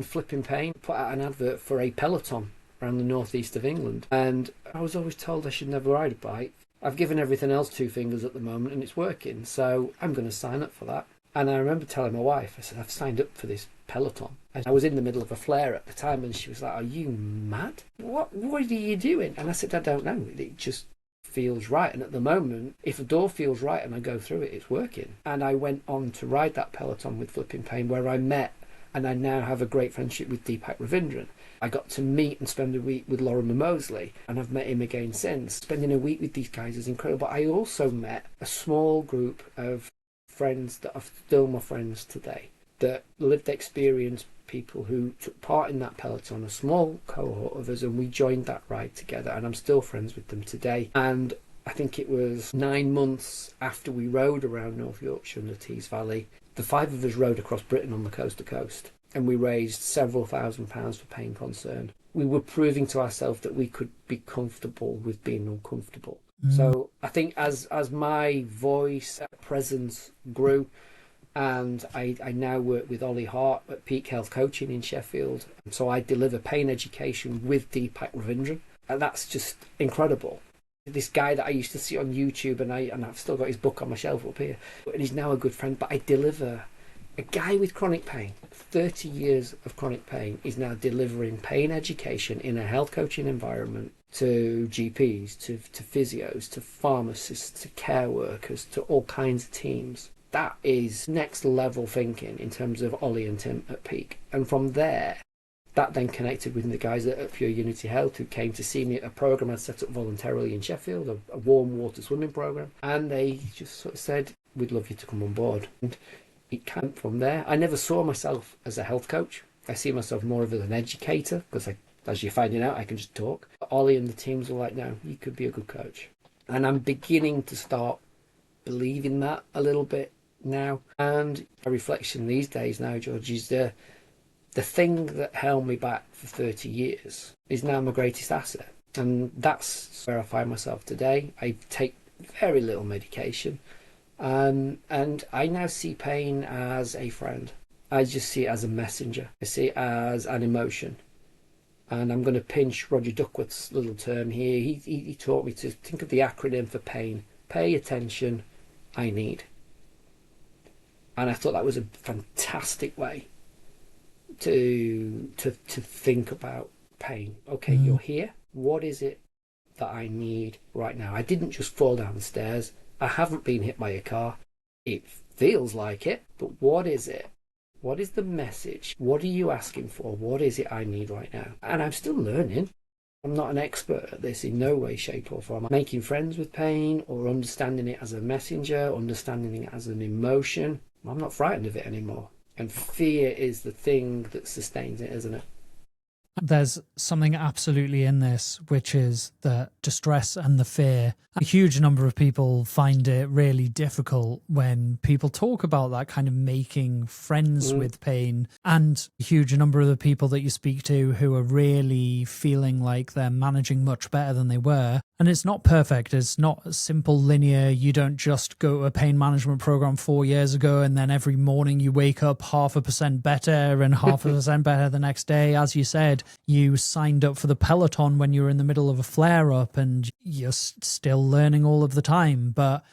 Flipping Pain put out an advert for a peloton around the northeast of England, and I was always told I should never ride a bike. I've given everything else 2 fingers at the moment and it's working, so I'm going to sign up for that. And I remember telling my wife, I said, I've signed up for this peloton. And I was in the middle of a flare at the time, and she was like, are you mad? What are you doing? And I said, I don't know. It just feels right. And at the moment, if a door feels right and I go through it, it's working. And I went on to ride that peloton with Flipping Pain, where I met, and I now have a great friendship with Deepak Ravindran. I got to meet and spend a week with Lorimer Mosley, and I've met him again since. Spending a week with these guys is incredible. But I also met a small group of friends that are still my friends today, that lived experience, people who took part in that peloton, a small cohort of us, and we joined that ride together, and I'm still friends with them today. And I think it was 9 months after we rode around North Yorkshire and the Tees Valley, the 5 of us rode across Britain on the coast to coast, and we raised several £1,000s for Pain Concern. We were proving to ourselves that we could be comfortable with being uncomfortable. So I think as my voice presence grew, and I now work with Ollie Hart at Peak Health Coaching in Sheffield, so I deliver pain education with Deepak Ravindran, and that's just incredible. This guy that I used to see on YouTube, and I've still got his book on my shelf up here, and he's now a good friend, but I deliver a guy with chronic pain, 30 years of chronic pain, is now delivering pain education in a health coaching environment to GPs, to physios, to pharmacists, to care workers, to all kinds of teams. That is next level thinking in terms of Ollie and Tim at Peak. And from there, that then connected with the guys at Pure Unity Health, who came to see me at a programme I'd set up voluntarily in Sheffield, a warm water swimming programme. And they just sort of said, we'd love you to come on board. And it came from there. I never saw myself as a health coach. I see myself more of as an educator, because as you're finding out, I can just talk. Ollie and the teams were like, no, you could be a good coach. And I'm beginning to start believing that a little bit now. And a reflection these days now, George, is the thing that held me back for 30 years is now my greatest asset. And that's where I find myself today. I take very little medication. And I now see pain as a friend. I just see it as a messenger. I see it as an emotion. And I'm going to pinch Roger Duckworth's little term here. He taught me to think of the acronym for pain. Pay attention, I need. And I thought that was a fantastic way to think about pain. Okay, you're here. What is it that I need right now? I didn't just fall down the stairs. I haven't been hit by a car. It feels like it, but what is it? What is the message? What are you asking for? What is it I need right now? And I'm still learning. I'm not an expert at this in no way, shape or form. I'm making friends with pain or understanding it as a messenger, understanding it as an emotion. I'm not frightened of it anymore. And fear is the thing that sustains it, isn't it? There's something absolutely in this, which is the distress and the fear. A huge number of people find it really difficult when people talk about that kind of making friends with pain, and a huge number of the people that you speak to who are really feeling like they're managing much better than they were. And it's not perfect. It's not simple, linear. You don't just go to a pain management program 4 years ago and then every morning you wake up 0.5% better and 0.5% better the next day. As you said, you signed up for the Peloton when you were in the middle of a flare-up and you're still learning all of the time. But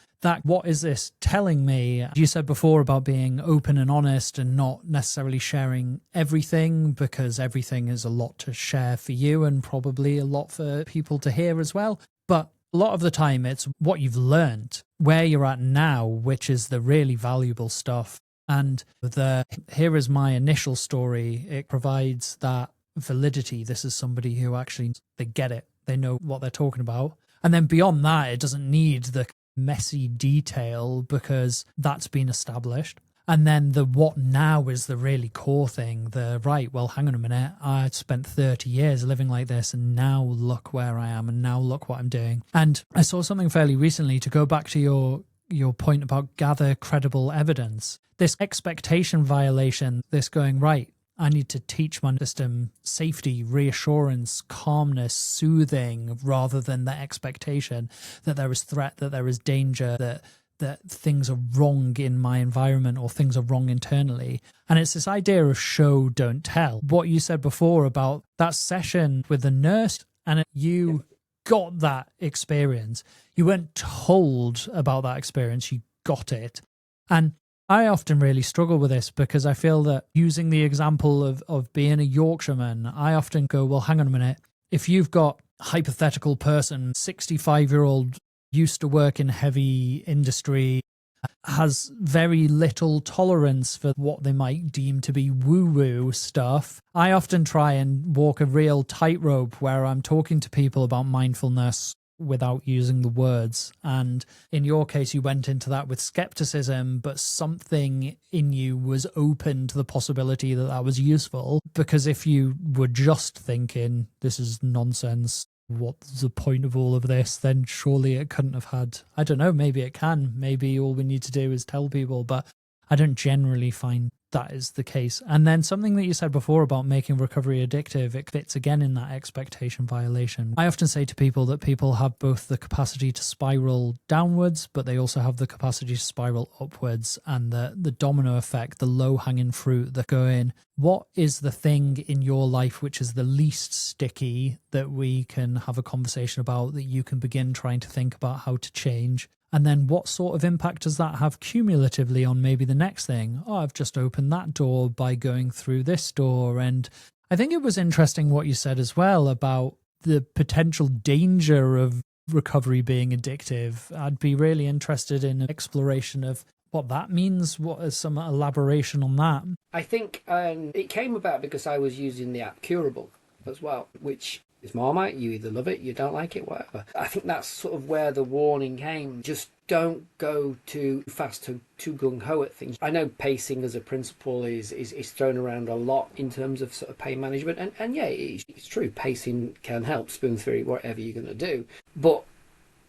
what is this telling me? You said before about being open and honest and not necessarily sharing everything, because everything is a lot to share for you and probably a lot for people to hear as well. But a lot of the time it's what you've learned, where you're at now, which is the really valuable stuff. And here is my initial story. It provides that validity. This is somebody who actually, they get it. They know what they're talking about. And then beyond that, it doesn't need the messy detail because that's been established. And then the what now is the really core thing. Well, hang on a minute. I spent 30 years living like this and now look where I am and now look what I'm doing. And I saw something fairly recently, to go back to your point about gather credible evidence. This expectation violation, this going, right, I need to teach my system safety, reassurance, calmness, soothing, rather than the expectation that there is threat, that there is danger, that things are wrong in my environment or things are wrong internally. And it's this idea of show, don't tell. What you said before about that session with the nurse, and you got that experience. You weren't told about that experience, you got it. And I often really struggle with this because I feel that, using the example of being a Yorkshireman, I often go, well, hang on a minute. If you've got a hypothetical person, 65-year-old, used to work in heavy industry, has very little tolerance for what they might deem to be woo-woo stuff, I often try and walk a real tightrope where I'm talking to people about mindfulness without using the words. And in your case, you went into that with skepticism, but something in you was open to the possibility that was useful. Because if you were just thinking, this is nonsense, what's the point of all of this, then surely it couldn't have had, I don't know, maybe it can. Maybe all we need to do is tell people, but I don't generally find that is the case. And then something that you said before about making recovery addictive, it fits again in that expectation violation. I often say to people that people have both the capacity to spiral downwards, but they also have the capacity to spiral upwards, and the domino effect, the low-hanging fruit, that go in. What is the thing in your life which is the least sticky that we can have a conversation about, that you can begin trying to think about how to change? And then what sort of impact does that have cumulatively on maybe the next thing? Oh, I've just opened that door by going through this door. And I think it was interesting what you said as well about the potential danger of recovery being addictive. I'd be really interested in an exploration of what that means. What is some elaboration on that? I think it came about because I was using the app Curable as well, which is Marmite. You either love it, you don't like it, whatever. I think that's sort of where the warning came. Just don't go too fast, too gung-ho at things. I know pacing as a principle is thrown around a lot in terms of sort of pain management. And yeah, it's true. Pacing can help, spoon theory, whatever you're going to do. But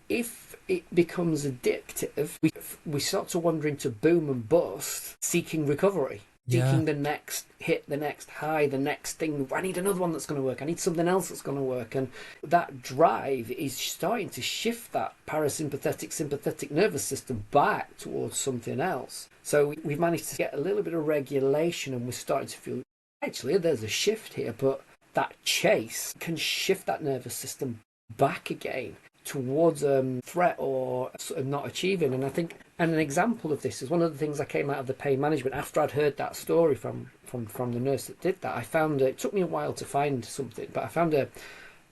if it becomes addictive, we start to wander into boom and bust, seeking recovery. Seeking the next hit, the next high, the next thing. I need another one that's going to work. I need something else that's going to work. And that drive is starting to shift that parasympathetic, sympathetic nervous system back towards something else. So we've managed to get a little bit of regulation, and we're starting to feel, actually, there's a shift here. But that chase can shift that nervous system back again towards threat or sort of not achieving. And I think, and an example of this is one of the things I came out of the pain management after I'd heard that story from the nurse that did that. I found it took me a while to find something, but I found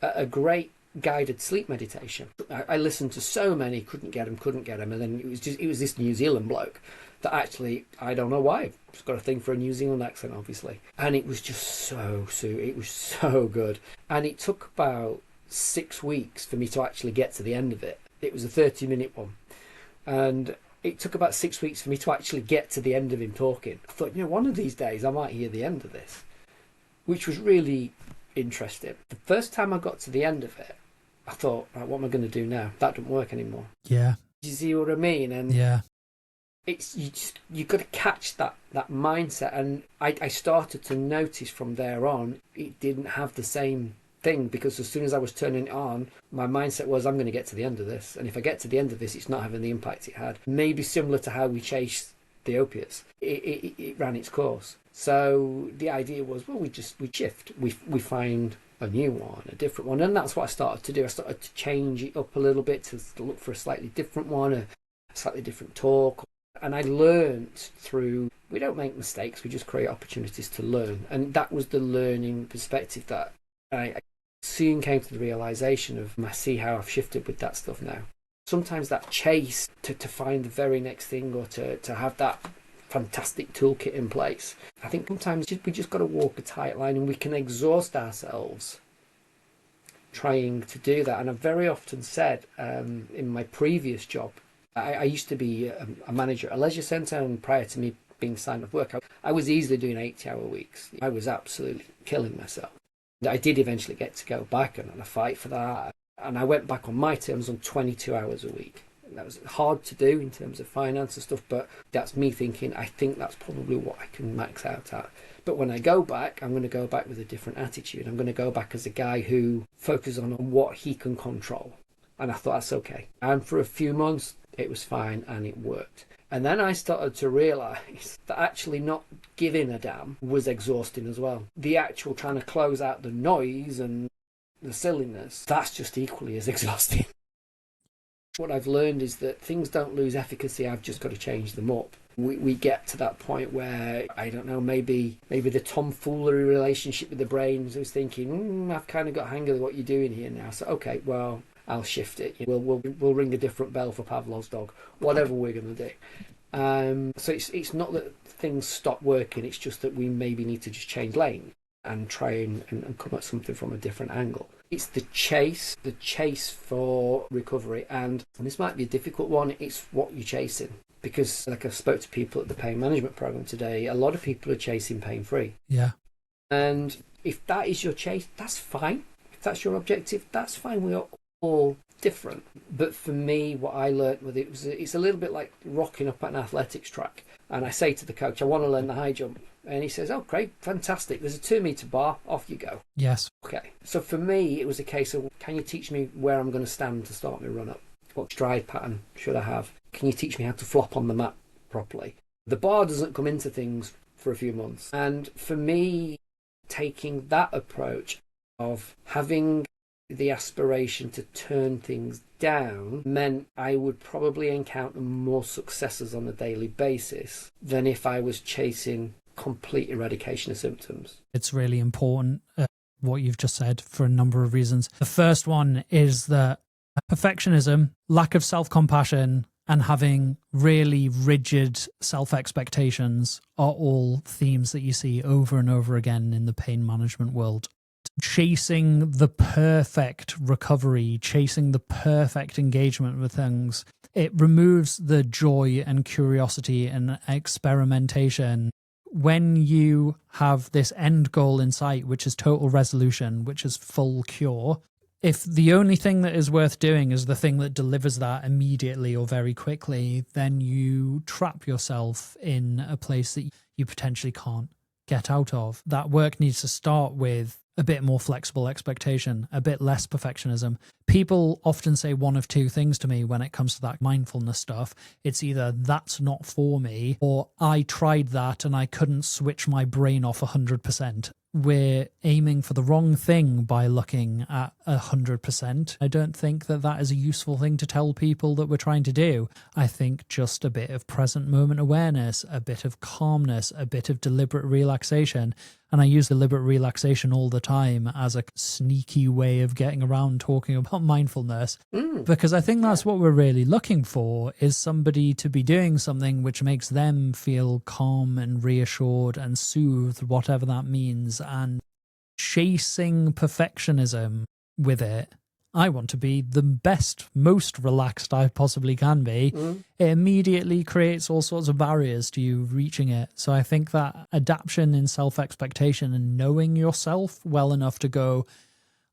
a great guided sleep meditation. I listened to so many, couldn't get them, and then it was this New Zealand bloke that actually, I don't know why, I've just got a thing for a New Zealand accent, obviously. And it was just it was so good. And it took about 6 weeks for me to actually get to the end of it. It was a 30-minute one. And it took about 6 weeks for me to actually get to the end of him talking. I thought, one of these days I might hear the end of this, which was really interesting. The first time I got to the end of it, I thought, right, what am I going to do now? That doesn't work anymore. Yeah. Do you see what I mean? And yeah. It's you got to catch that mindset. And I started to notice from there on, it didn't have the same thing, because as soon as I was turning it on, my mindset was, I'm going to get to the end of this, and if I get to the end of this, it's not having the impact it had. Maybe similar to how we chase the opiates, it ran its course. So the idea was, well, we shift, we find a new one, a different one, and that's what I started to do. I started to change it up a little bit to look for a slightly different one, a slightly different talk. And I learned through, we don't make mistakes, we just create opportunities to learn. And that was the learning perspective that I soon came to the realization of. I see how I've shifted with that stuff now. Sometimes that chase to find the very next thing, or to have that fantastic toolkit in place, I think sometimes we just got to walk a tight line, and we can exhaust ourselves trying to do that. And I've very often said, in my previous job, I used to be a manager at a leisure centre, and prior to me being signed off work, I was easily doing 80-hour weeks. I was absolutely killing myself. I did eventually get to go back, and I fight for that. And I went back on my terms on 22 hours a week. And that was hard to do in terms of finance and stuff, but that's me thinking, I think that's probably what I can max out at. But when I go back, I'm going to go back with a different attitude. I'm going to go back as a guy who focuses on what he can control. And I thought, that's okay. And for a few months, it was fine and it worked. And then I started to realise that actually not giving a damn was exhausting as well. The actual trying to close out the noise and the silliness, that's just equally as exhausting. What I've learned is that things don't lose efficacy, I've just got to change them up. We get to that point where, I don't know, maybe the tomfoolery relationship with the brain is thinking, I've kind of got a hang of what you're doing here now. So, okay, well, I'll shift it. We'll ring a different bell for Pavlov's dog, whatever we're going to do. So it's not that things stop working, it's just that we maybe need to just change lane and try and come at something from a different angle. It's the chase for recovery, and this might be a difficult one, it's what you're chasing. Because like I spoke to people at the pain management program today, a lot of people are chasing pain-free. Yeah. And if that is your chase, that's fine. If that's your objective, that's fine. We are all different. But for me, what I learned with it was, it's a little bit like rocking up at an athletics track. And I say to the coach, I want to learn the high jump. And he says, oh, great, fantastic. There's a 2-meter bar. Off you go. Yes. Okay. So for me, it was a case of, can you teach me where I'm going to stand to start my run up? What stride pattern should I have? Can you teach me how to flop on the mat properly? The bar doesn't come into things for a few months. And for me, taking that approach of having the aspiration to turn things down meant I would probably encounter more successes on a daily basis than if I was chasing complete eradication of symptoms. It's really important, what you've just said, for a number of reasons. The first one is that perfectionism, lack of self-compassion, and having really rigid self-expectations are all themes that you see over and over again in the pain management world. Chasing the perfect recovery, chasing the perfect engagement with things, it removes the joy and curiosity and experimentation. When you have this end goal in sight, which is total resolution, which is full cure, if the only thing that is worth doing is the thing that delivers that immediately or very quickly, then you trap yourself in a place that you potentially can't get out of. That work needs to start with a bit more flexible expectation, a bit less perfectionism. People often say one of two things to me when it comes to that mindfulness stuff. It's either that's not for me, or I tried that and I couldn't switch my brain off 100%. We're aiming for the wrong thing by looking at 100%. I don't think that is a useful thing to tell people that we're trying to do. I think just a bit of present moment awareness, a bit of calmness, a bit of deliberate relaxation, And I use deliberate relaxation all the time as a sneaky way of getting around talking about mindfulness, because I think that's what we're really looking for, is somebody to be doing something which makes them feel calm and reassured and soothed, whatever that means, and chasing perfectionism with it. I want to be the best, most relaxed I possibly can be. It immediately creates all sorts of barriers to you reaching it. So I think that adaptation in self-expectation and knowing yourself well enough to go,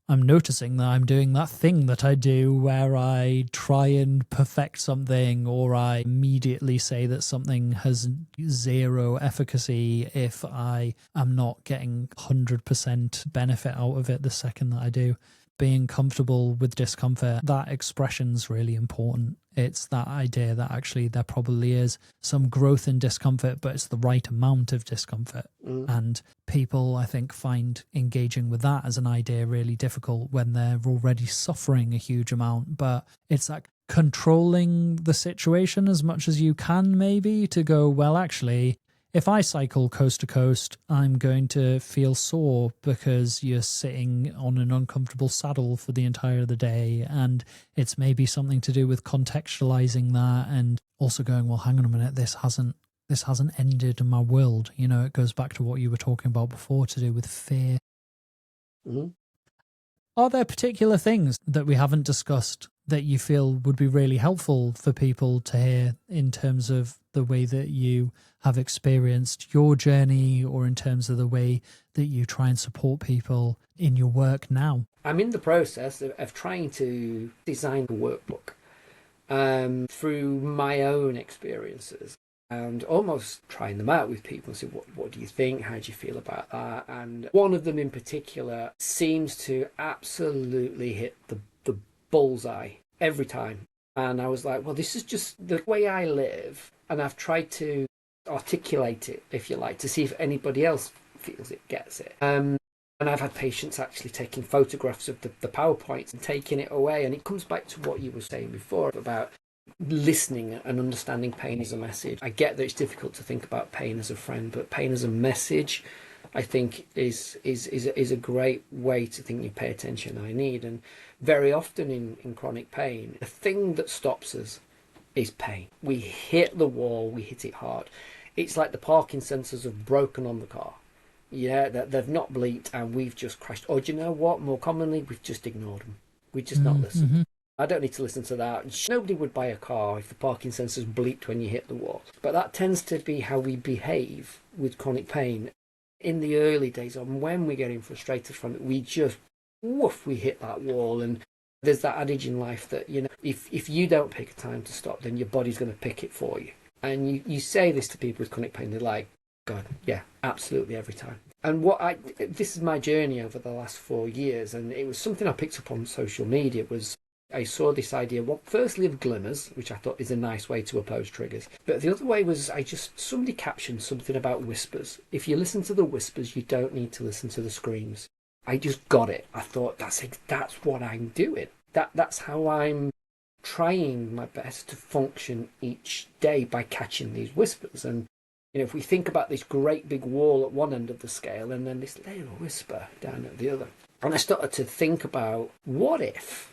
I'm noticing that I'm doing that thing that I do where I try and perfect something, or I immediately say that something has zero efficacy if I am not getting 100% benefit out of it the second that I do. Being comfortable with discomfort, that expression's really important. It's that idea that actually there probably is some growth in discomfort, but it's the right amount of discomfort. And people, I think, find engaging with that as an idea really difficult when they're already suffering a huge amount. But it's like controlling the situation as much as you can, maybe, to go, well, actually, if I cycle coast to coast, I'm going to feel sore because you're sitting on an uncomfortable saddle for the entire of the day. And it's maybe something to do with contextualizing that and also going, well, hang on a minute, this hasn't ended in my world. You know, it goes back to what you were talking about before to do with fear. Are there particular things that we haven't discussed that you feel would be really helpful for people to hear in terms of the way that you have experienced your journey, or in terms of the way that you try and support people in your work now? I'm in the process of trying to design a workbook through my own experiences, and almost trying them out with people and say, what do you think? How do you feel about that? And one of them in particular seems to absolutely hit the bullseye every time. And I was like, well, this is just the way I live. And I've tried to articulate it, if you like, to see if anybody else feels it, gets it. And I've had patients actually taking photographs of the PowerPoints and taking it away. And it comes back to what you were saying before about listening and understanding pain as a message. I get that it's difficult to think about pain as a friend, but pain as a message, I think, is a great way to think you pay attention. I need. And very often in chronic pain, the thing that stops us is pain. We hit the wall, we hit it hard. It's like the parking sensors have broken on the car. Yeah, they've not bleeped and we've just crashed. Or do you know what? More commonly, we've just ignored them. We've just not listened. I don't need to listen to that. Nobody would buy a car if the parking sensors bleeped when you hit the wall. But that tends to be how we behave with chronic pain. In the early days, and when we're getting frustrated from it, we just, we hit that wall. And there's that adage in life that, you know, if you don't pick a time to stop, then your body's going to pick it for you. And you say this to people with chronic pain, they're like, God, yeah, absolutely, every time. And this is my journey over the last 4 years, and it was something I picked up on social media. Was I saw this idea, well, firstly of glimmers, which I thought is a nice way to oppose triggers. But the other way was somebody captioned something about whispers. If you listen to the whispers, you don't need to listen to the screams. I just got it. I thought that's what I'm doing. That's how I'm trying my best to function each day, by catching these whispers. And you know, if we think about this great big wall at one end of the scale and then this little whisper down at the other, and I started to think about, what if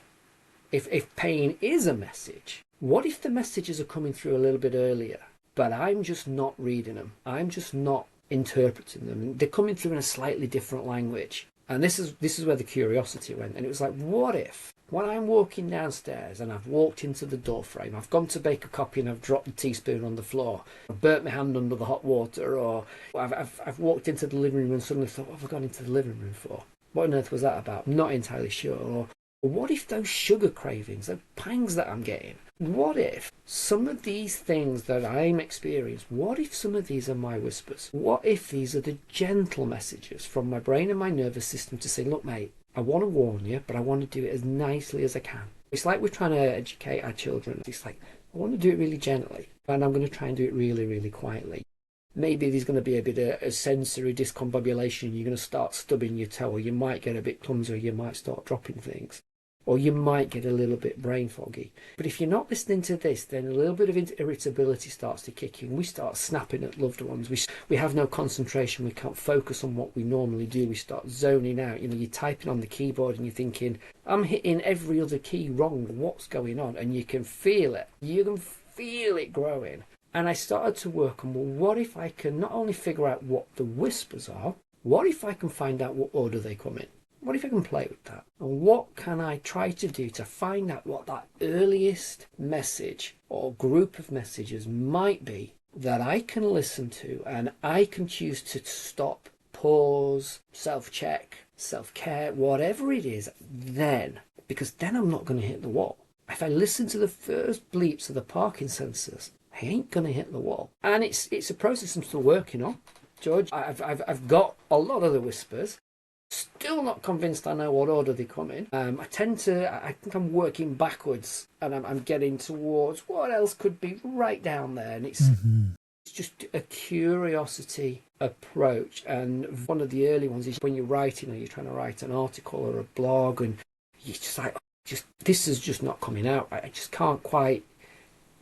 pain is a message, what if the messages are coming through a little bit earlier, but I'm just not reading them, I'm just not interpreting them, and they're coming through in a slightly different language. And this is where the curiosity went. And it was like, what if when I'm walking downstairs and I've walked into the door frame, I've gone to bake a coffee and I've dropped the teaspoon on the floor, I've burnt my hand under the hot water, or I've walked into the living room and suddenly thought, what have I gone into the living room for? What on earth was that about? I'm not entirely sure. Or what if those sugar cravings, the pangs that I'm getting, what if some of these things that I'm experiencing, what if some of these are my whispers? What if these are the gentle messages from my brain and my nervous system to say, look, mate, I want to warn you, but I want to do it as nicely as I can. It's like we're trying to educate our children. It's like, I want to do it really gently, and I'm going to try and do it really, really quietly. Maybe there's going to be a bit of a sensory discombobulation. You're going to start stubbing your toe, or you might get a bit clumsy, or you might start dropping things. or you might get a little bit brain foggy. But if you're not listening to this, then a little bit of irritability starts to kick in. We start snapping at loved ones. We have no concentration. We can't focus on what we normally do. We start zoning out. You're typing on the keyboard and you're thinking, I'm hitting every other key wrong. What's going on? And you can feel it. You can feel it growing. And I started to work on, well, what if I can not only figure out what the whispers are, what if I can find out what order they come in? What if I can play with that? And what can I try to do to find out what that earliest message or group of messages might be that I can listen to, and I can choose to stop, pause, self-check, self-care, whatever it is, then, because then I'm not going to hit the wall. If I listen to the first bleeps of the parking sensors, I ain't going to hit the wall. And it's a process I'm still working on, George. I've got a lot of the whispers. Still not convinced I know what order they come in. I think I'm working backwards, and I'm getting towards what else could be right down there. And it's just a curiosity approach. And one of the early ones is when you're writing, or you're trying to write an article or a blog, and you're just like, this is just not coming out. I just can't quite.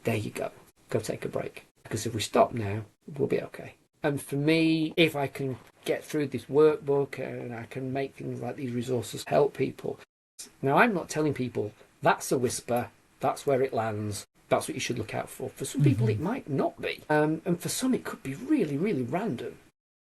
There you go. Go take a break. Because if we stop now, we'll be okay. And for me, if I can get through this workbook and I can make things like these resources help people. Now, I'm not telling people that's a whisper, that's where it lands, that's what you should look out for. For some people, it might not be. And for some, it could be really, really random.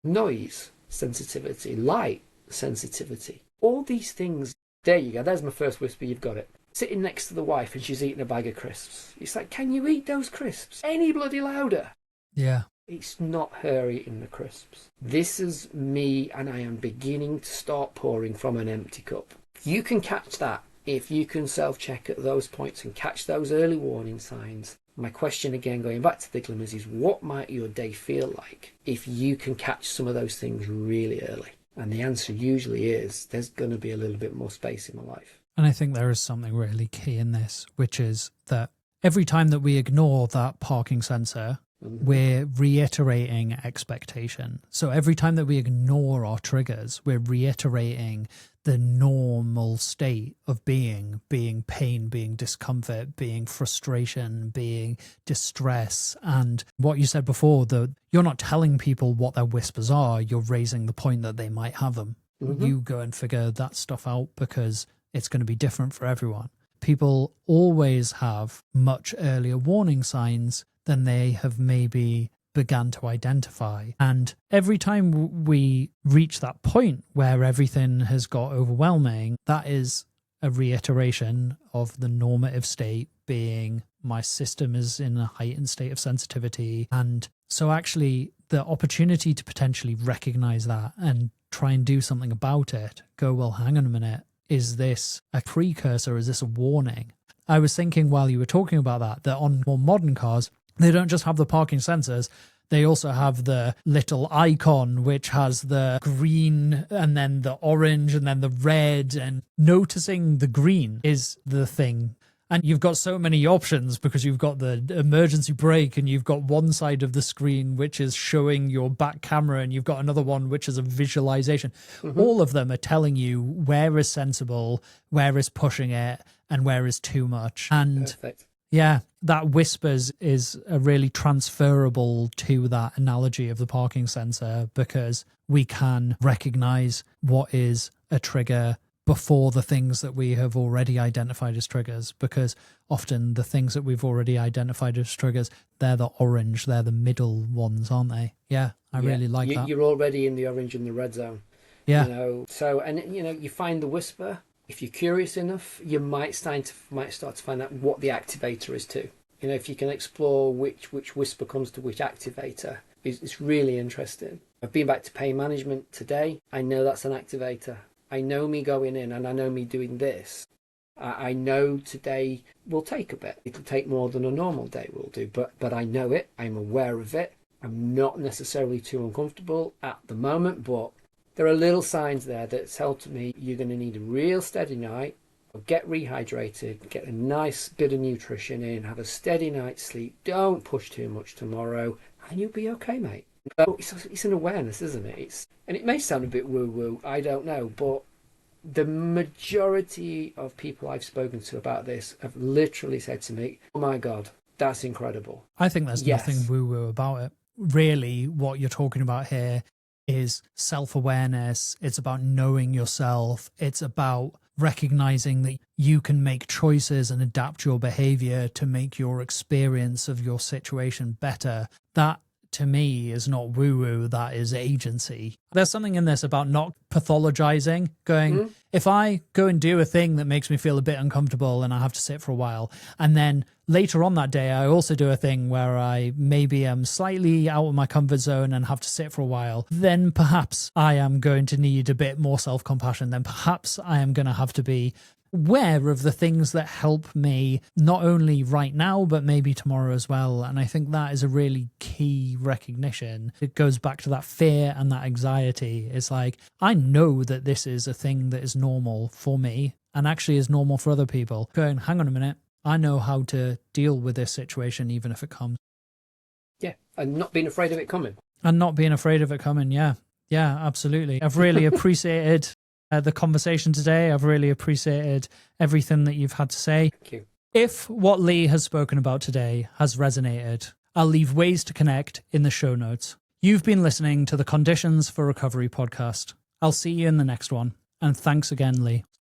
Noise sensitivity, light sensitivity, all these things. There you go. There's my first whisper. You've got it. Sitting next to the wife and she's eating a bag of crisps. It's like, can you eat those crisps any bloody louder? Yeah. It's not her eating the crisps. This is me, and I am beginning to start pouring from an empty cup. If you can catch that, if you can self-check at those points and catch those early warning signs, my question again, going back to the glimmers, is what might your day feel like if you can catch some of those things really early? And the answer usually is there's going to be a little bit more space in my life. And I think there is something really key in this, which is that every time that we ignore that parking sensor, we're reiterating expectation. So every time that we ignore our triggers, we're reiterating the normal state of being pain, being discomfort, being frustration, being distress. And what you said before, that you're not telling people what their whispers are, you're raising the point that they might have them. You go and figure that stuff out, because it's going to be different for everyone. People always have much earlier warning signs than they have maybe began to identify. And every time we reach that point where everything has got overwhelming, that is a reiteration of the normative state being my system is in a heightened state of sensitivity. And so actually the opportunity to potentially recognize that and try and do something about it, go, well, hang on a minute, is this a precursor? Is this a warning? I was thinking while you were talking about that on more modern cars, they don't just have the parking sensors, they also have the little icon which has the green and then the orange and then the red, and noticing the green is the thing. And you've got so many options because you've got the emergency brake, and you've got one side of the screen which is showing your back camera, and you've got another one which is a visualization. All of them are telling you where is sensible, where is pushing it, and where is too much. And Perfect. Yeah, that whispers is a really transferable to that analogy of the parking sensor, because we can recognize what is a trigger before the things that we have already identified as triggers, because often the things that we've already identified as triggers, they're the orange, they're the middle ones, aren't they? Yeah, I really like that. You're already in the orange and the red zone. Yeah. So, and you find the whisper. If you're curious enough, you might start to find out what the activator is too. If you can explore which whisper comes to which activator, it's really interesting. I've been back to pain management today. I know that's an activator. I know me going in, and I know me doing this. I know today will take a bit. It'll take more than a normal day will do, but I know it. I'm aware of it. I'm not necessarily too uncomfortable at the moment, but there are little signs there that tell me you're going to need a real steady night. Get rehydrated, get a nice bit of nutrition in, have a steady night's sleep. Don't push too much tomorrow, and you'll be okay, mate. But it's an awareness, isn't it? And it may sound a bit woo-woo, I don't know, but The majority of people I've spoken to about this have literally said to me, oh my God, that's incredible. I think there's nothing woo-woo about it. Really, what you're talking about here is self-awareness. It's about knowing yourself. It's about recognizing that you can make choices and adapt your behavior to make your experience of your situation better. That, to me, is not woo-woo, that is agency. There's something in this about not pathologizing, going, if I go and do a thing that makes me feel a bit uncomfortable and I have to sit for a while, and then later on that day, I also do a thing where I maybe am slightly out of my comfort zone and have to sit for a while, then perhaps I am going to need a bit more self-compassion. Then perhaps I am going to have to be aware of the things that help me, not only right now, but maybe tomorrow as well. And I think that is a really key recognition. It goes back to that fear and that anxiety. It's like, I know that this is a thing that is normal for me and actually is normal for other people. Going, hang on a minute, I know how to deal with this situation, even if it comes. Yeah, and not being afraid of it coming. And not being afraid of it coming, yeah. Yeah, absolutely. I've really appreciated the conversation today. I've really appreciated everything that you've had to say. Thank you. If what Lee has spoken about today has resonated, I'll leave ways to connect in the show notes. You've been listening to the Conditions for Recovery podcast. I'll see you in the next one. And thanks again, Lee.